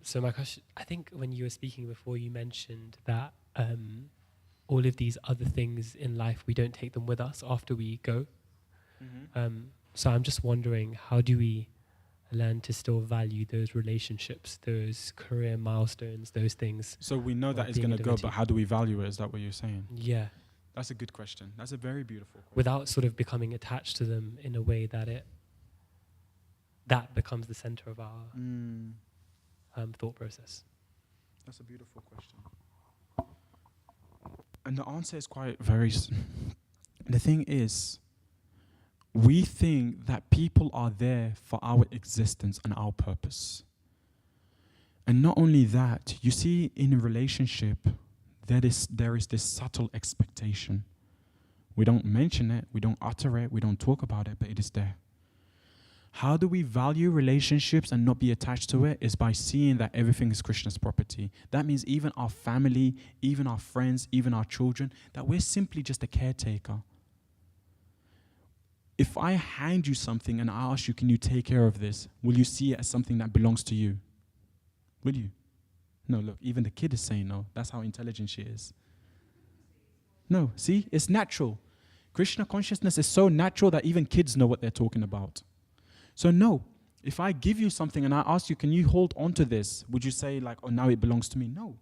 [SPEAKER 2] So my question, I think when you were speaking before, you mentioned that all of these other things in life, we don't take them with us after we go. Mm-hmm. So I'm just wondering, how do we learn to still value those relationships, those career milestones, those things?
[SPEAKER 1] So we know that it's going to go, but how do we value it? Is that what you're saying?
[SPEAKER 2] Yeah.
[SPEAKER 1] That's a good question. That's a very beautiful question.
[SPEAKER 2] Without sort of becoming attached to them in a way that that becomes the center of our thought process.
[SPEAKER 1] That's a beautiful question. And the answer is quite very... The thing is, we think that people are there for our existence and our purpose. And not only that, you see, in a relationship, there is this subtle expectation. We don't mention it, we don't utter it, we don't talk about it, but it is there. How do we value relationships and not be attached to it? Is by seeing that everything is Krishna's property. That means even our family, even our friends, even our children, that we're simply just a caretaker. If I hand you something and I ask you, can you take care of this? Will you see it as something that belongs to you? Will you? No, look, even the kid is saying no. That's how intelligent she is. No, see, it's natural. Krishna consciousness is so natural that even kids know what they're talking about. So no, if I give you something and I ask you, can you hold on to this? Would you say like, oh, now it belongs to me? No.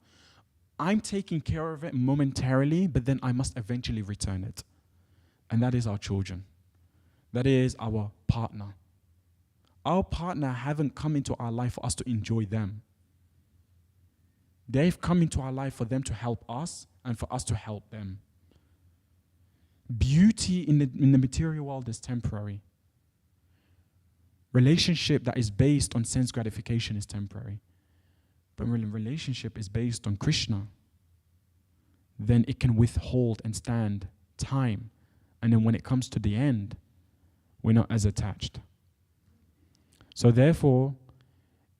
[SPEAKER 1] I'm taking care of it momentarily, but then I must eventually return it. And that is our children. That is our partner. Our partner haven't come into our life for us to enjoy them. They've come into our life for them to help us and for us to help them. Beauty in the material world is temporary. Relationship that is based on sense gratification is temporary. But when a relationship is based on Krishna, then it can withhold and stand time. And then when it comes to the end, we're not as attached. So therefore,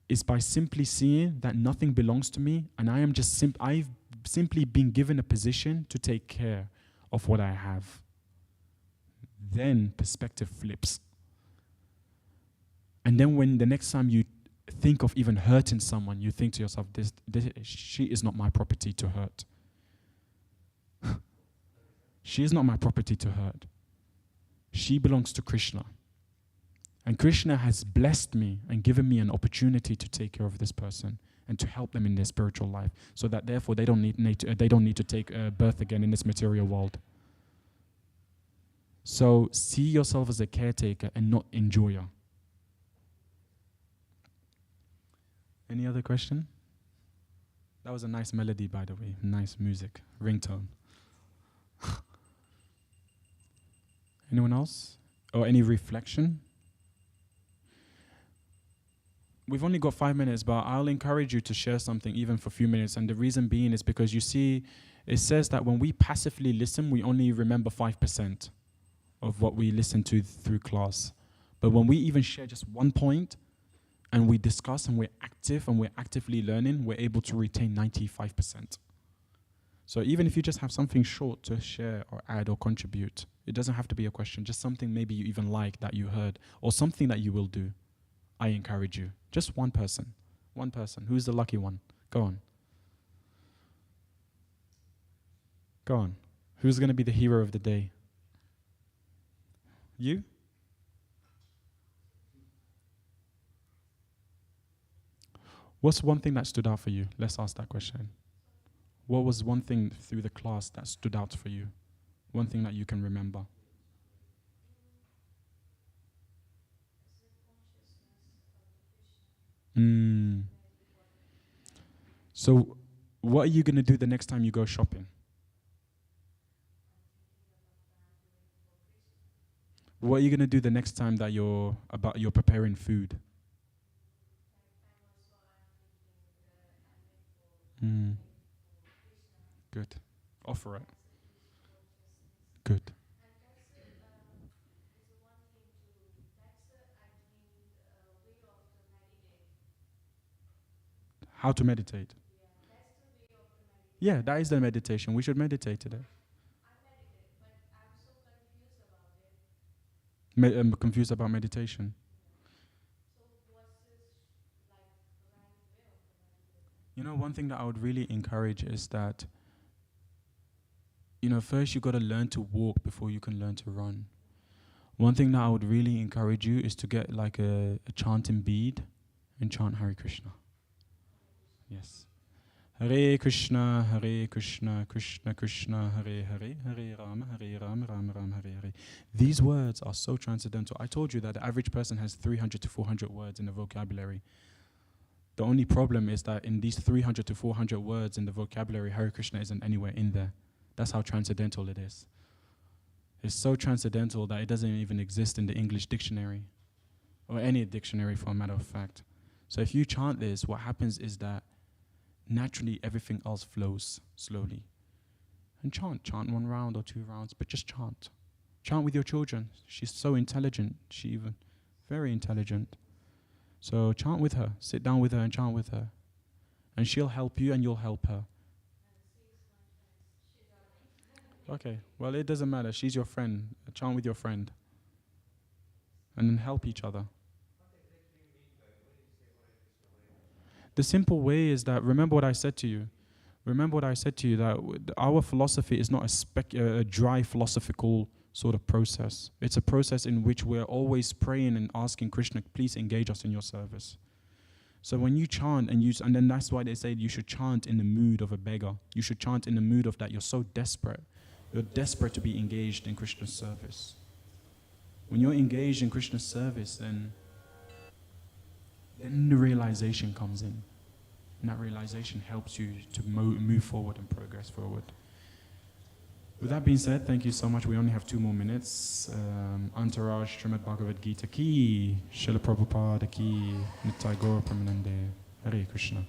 [SPEAKER 1] it's by simply seeing that nothing belongs to me and I am just I've simply been given a position to take care of what I have. Then perspective flips. And then when the next time you think of even hurting someone, you think to yourself, she is not my property to hurt. She is not my property to hurt. She belongs to Krishna. And Krishna has blessed me and given me an opportunity to take care of this person and to help them in their spiritual life, so that therefore they don't need to take birth again in this material world. So see yourself as a caretaker and not enjoyer. Any other question? That was a nice melody, by the way. Nice music, ringtone. Anyone else? Or any reflection? We've only got 5 minutes, but I'll encourage you to share something even for a few minutes. And the reason being is because you see, it says that when we passively listen, we only remember 5% of what we listen to through class. But when we even share just one point and we discuss and we're active and we're actively learning, we're able to retain 95%. So even if you just have something short to share or add or contribute, it doesn't have to be a question, just something maybe you even like that you heard or something that you will do. I encourage you. Just one person. One person. Who's the lucky one? Go on. Go on. Who's going to be the hero of the day? You? What's one thing that stood out for you? Let's ask that question. What was one thing through the class that stood out for you? One thing that you can remember? So, what are you going to do the next time you go shopping? What are you going to do the next time that you're preparing food? Good. Offer it. Good. How to meditate? Yeah, that is the meditation. We should meditate today. I'm confused about meditation. You know, one thing that I would really encourage is that, first you got to learn to walk before you can learn to run. One thing that I would really encourage you is to get like a chanting bead and chant Hare Krishna. Yes. Hare Krishna, Krishna Krishna, Hare Hare, Hare Rama, Rama Rama, Hare Hare. These words are so transcendental. I told you that the average person has 300 to 400 words in the vocabulary. The only problem is that in these 300 to 400 words in the vocabulary, Hare Krishna isn't anywhere in there. That's how transcendental it is. It's so transcendental that it doesn't even exist in the English dictionary, or any dictionary for a matter of fact. So if you chant this, what happens is that naturally everything else flows slowly. And chant 1 round or 2 rounds, but just chant. Chant with your children. She's so intelligent. She even Very intelligent. So chant with her. Sit down with her and chant with her. And she'll help you and you'll help her. Okay, well, it doesn't matter. She's your friend. Chant with your friend. And then help each other. The simple way is that, remember what I said to you. Remember what I said to you, that our philosophy is not a dry philosophical sort of process. It's a process in which we're always praying and asking Krishna, please engage us in your service. So when you chant, and then that's why they say you should chant in the mood of a beggar. You should chant in the mood of that you're so desperate. You're desperate to be engaged in Krishna's service. When you're engaged in Krishna's service, then the realization comes in. And that realization helps you to move forward and progress forward. With that being said, thank you so much. We only have 2 more minutes. Antaraj Srimad Bhagavad Gita ki, Srila Prabhupada ki, Nitai Gaura Pramanande. Hare Krishna.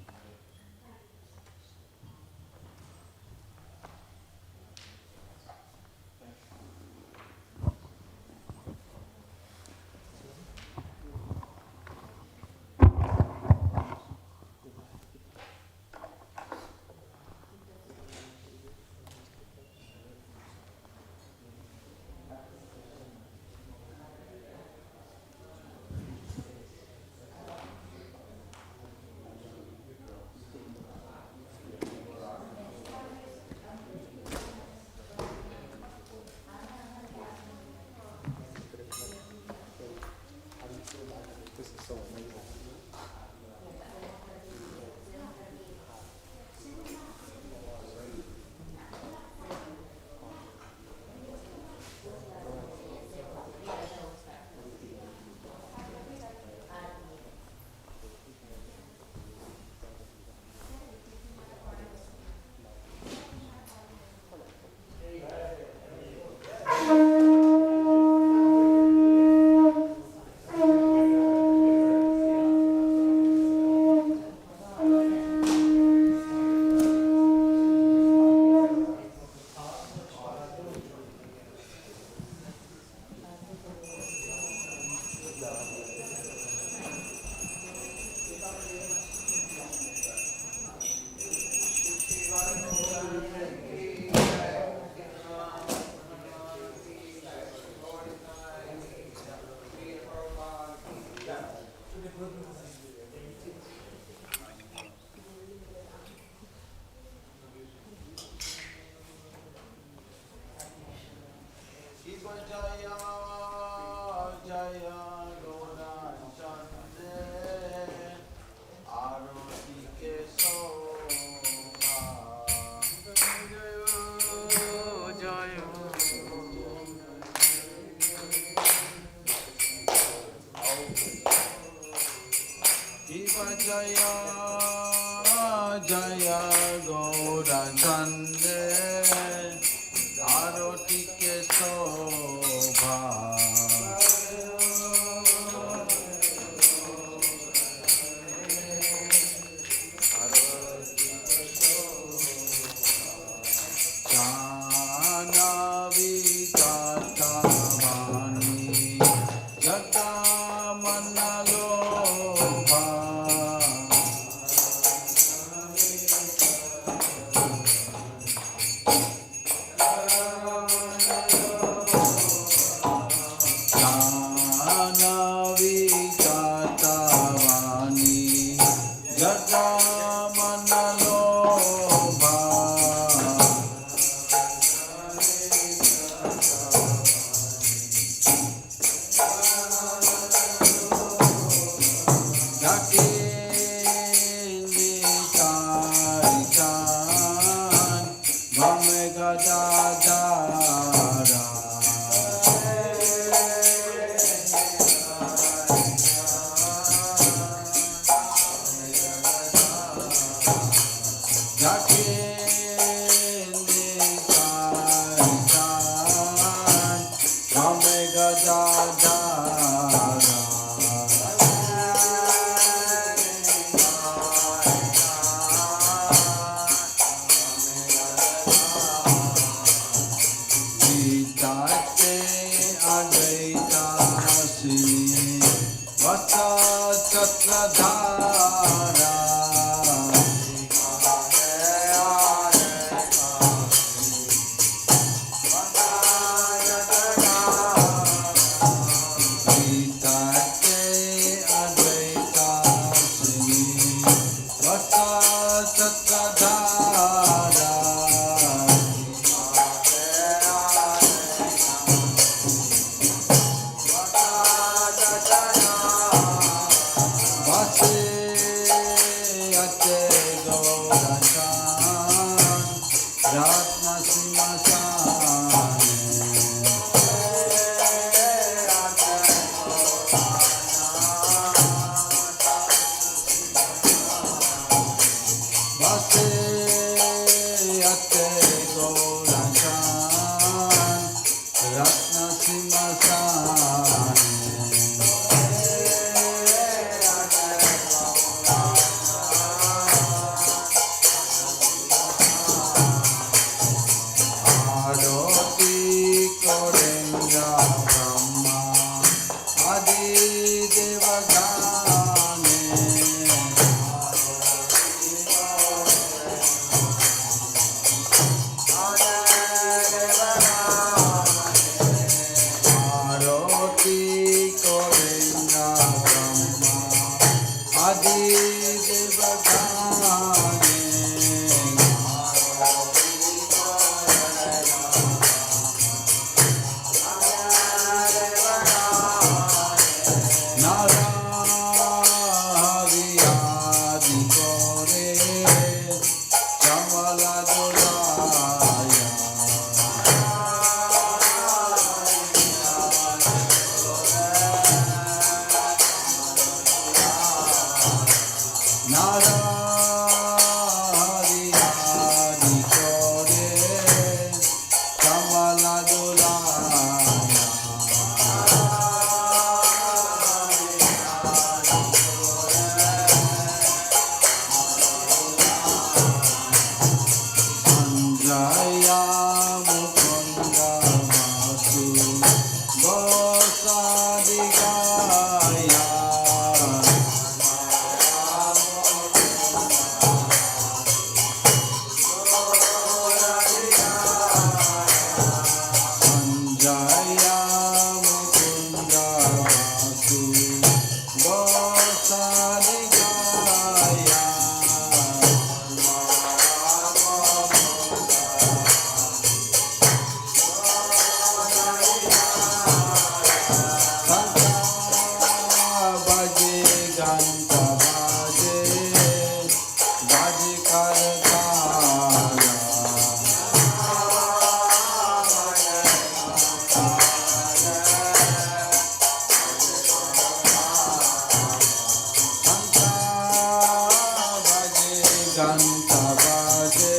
[SPEAKER 3] घंटा बाजे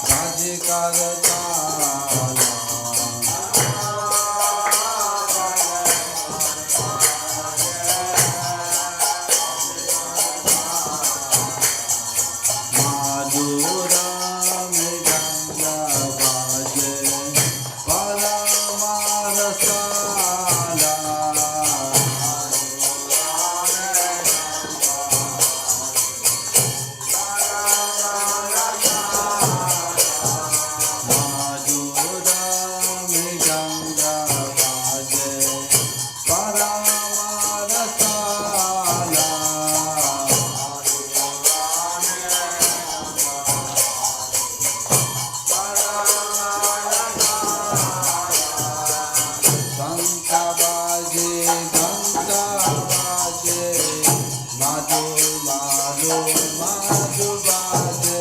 [SPEAKER 3] बाजे करताला माधुरा मृदंगा बाजे परमारसाला माधुरा मृदंगा बाजे परमारसाला घंटा बाजे माधुर माधुर माधुर बाजे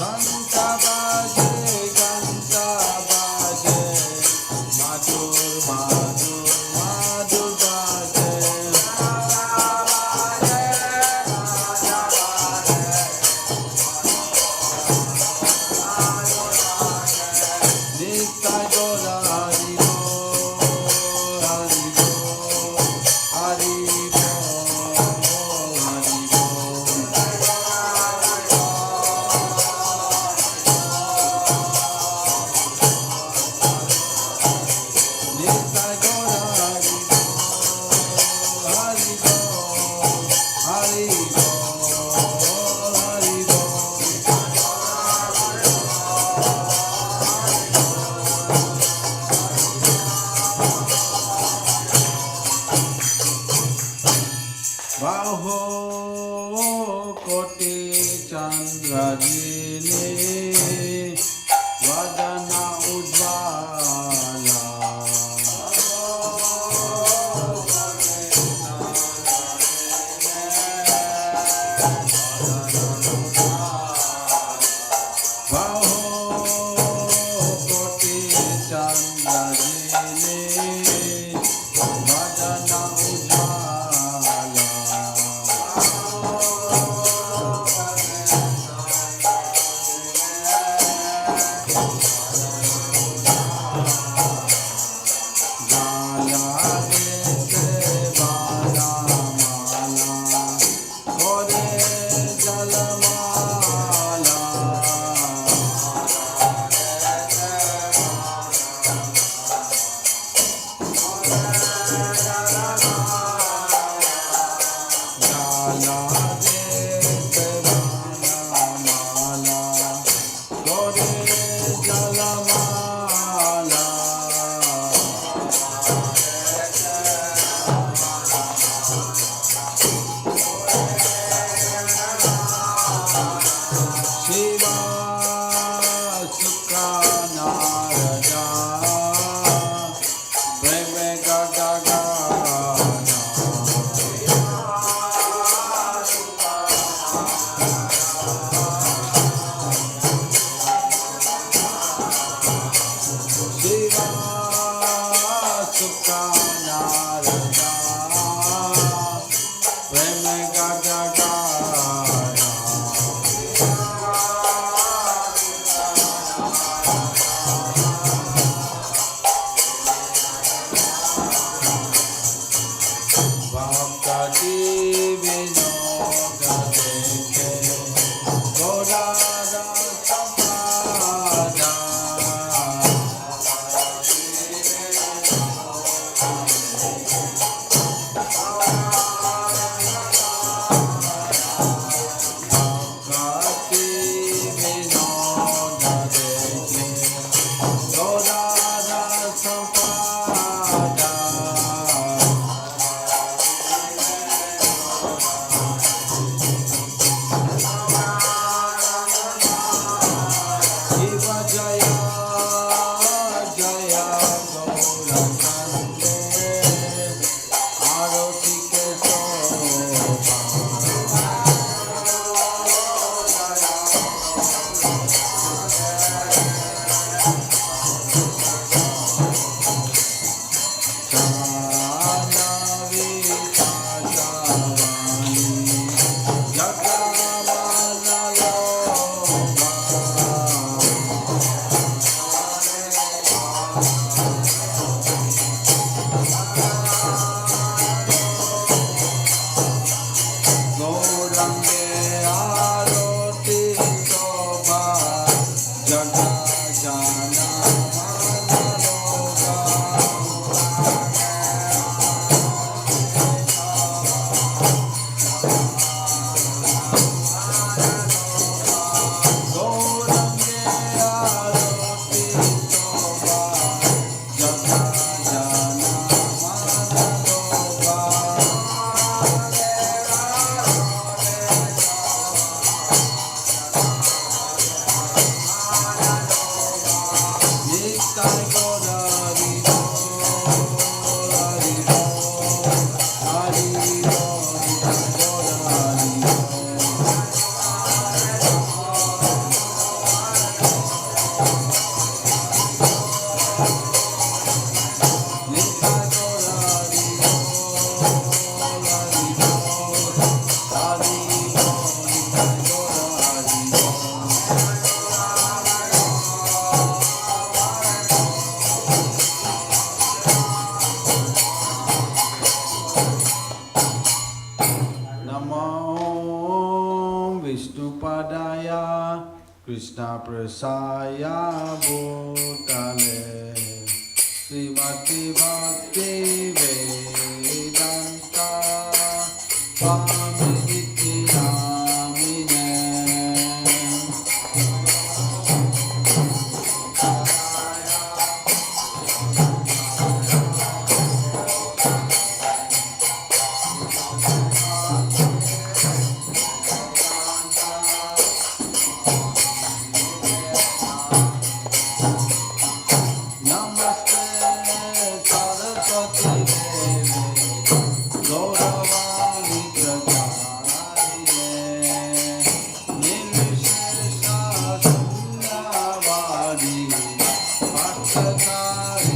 [SPEAKER 3] घंटा बाजे माधुर माधुर माधुर बाजे नित्य गौरा हरि बोल हरि बोल हरि बोल हरि बोल नित्य गौरा हरि बोल हरि बोल हरि बोल हरि बोल बाहो कोटि चंद्रजिने वदना उज्ज्वला बाहो कोटि चंद्रजिने वदना Ujjwala Padaya Krishna Prasaya Bhutale Srimati Bhakti Vedanta Swami Nityanamine Namaste Saraswati Devi Gauravani Pracharine Nirvishesha Sunyavadi Bhaktatari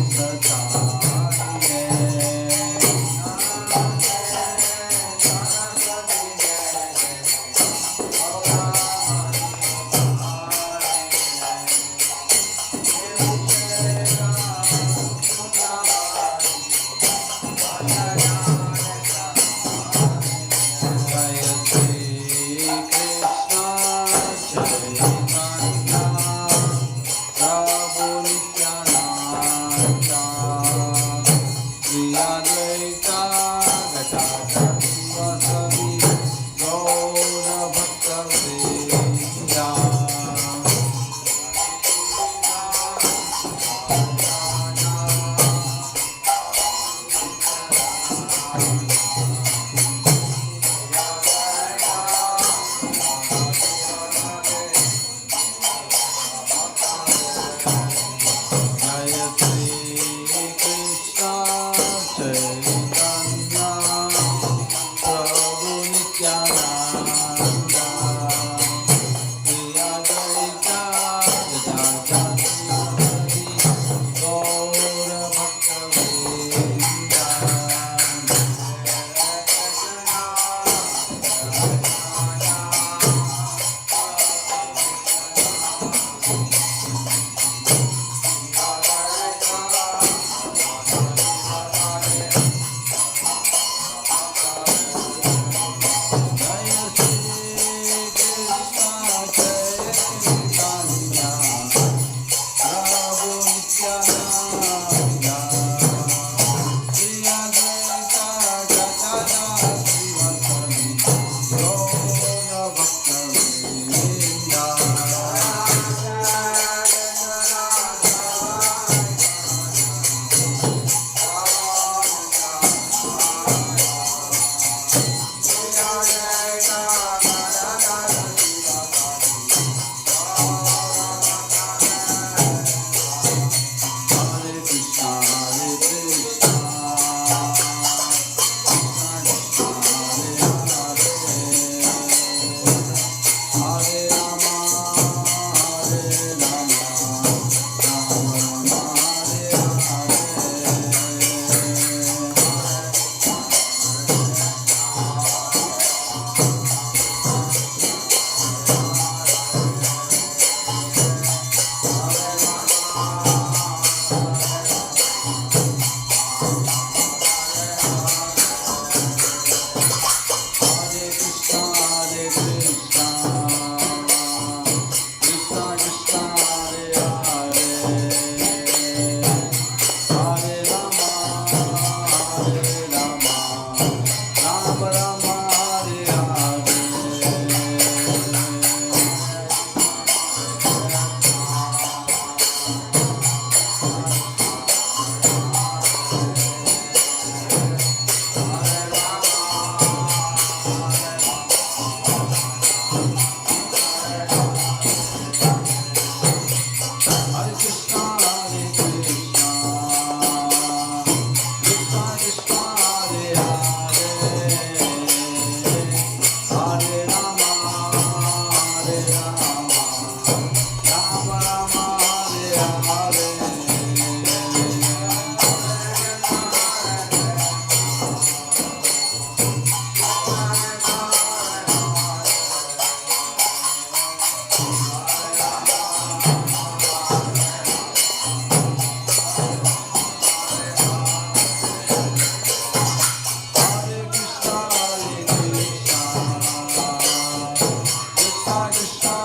[SPEAKER 3] Krishna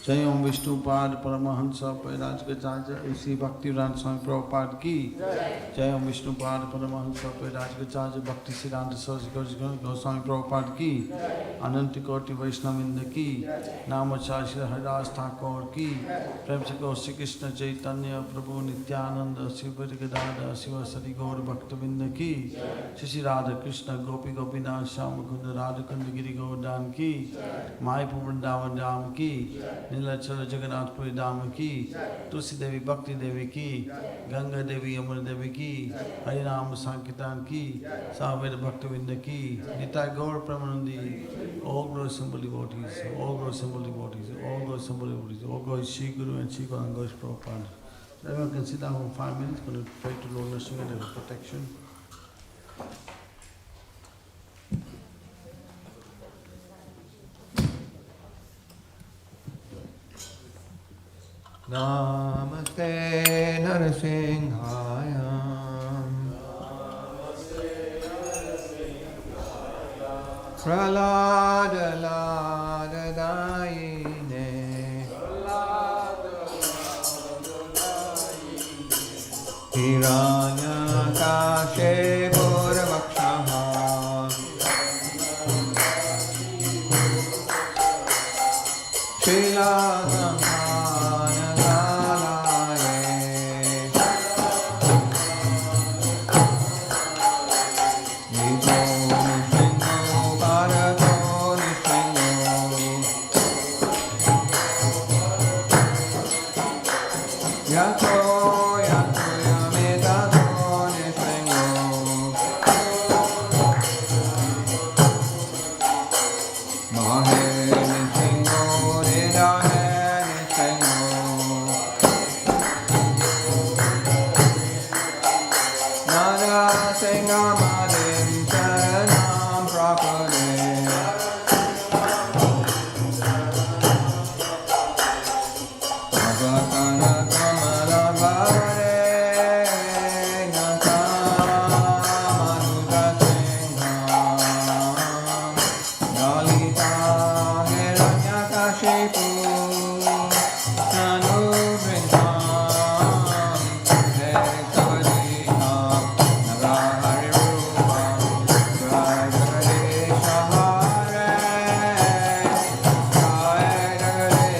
[SPEAKER 3] Jai Om Vishnupad Paramahansa Pairaj Gajaja Sri Bhaktivedanta Swami Prabhupada Ki Jai Om Vishnupad Paramahansa Pairaj Gajaja Bhakti Siddhanta Saraswati Goswami Prabhupada Ki Ananti Koti Vaishnavinda Ki Namacharya Haridas Thakur Ki Prem Se Gaur Shri Krishna Chaitanya Prabhu Nityananda Sripati Gadada Sivasati Gaur Bhaktavinda Ki Shri Radha Krishna Gopi Gopinath Shyamakunda Radha Kunda Giri Govardhan Ki Mayapur Vrindavan Dham Ki Nilachara Jagannath Puri Dham Ki Tulsi Devi Bhakti Devi Ki Ganga Devi Yamuna Devi Ki Harinam Sankirtan Ki Saveda Bhaktavinda Ki Nitai Gaur Pramanandi all glory simple devotees, all glory simple devotees, all glory simple devotees, all glory Shri Guru and Shri Gauranga Ghosh Prabhupada. So everyone can sit down for 5 minutes, going to pray to Lord Narasimha and his protection.
[SPEAKER 4] Namaste Narasimhaya. Pralada Lada Dayine Hiranya Kashe Bhuravakshaha Shila Samhana Galaye Hare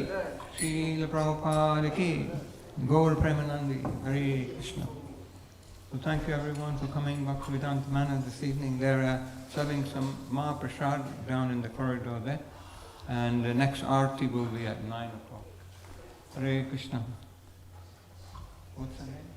[SPEAKER 4] ki, Srila Prabhupada ki, Gaur Premanandi, Hare Krishna. So thank you everyone for coming Bhaktivedanta Manor this evening. They're serving some Mahaprasad down in the corridor there. And the next arti will be at 9 o'clock. Hare Krishna. What's the name?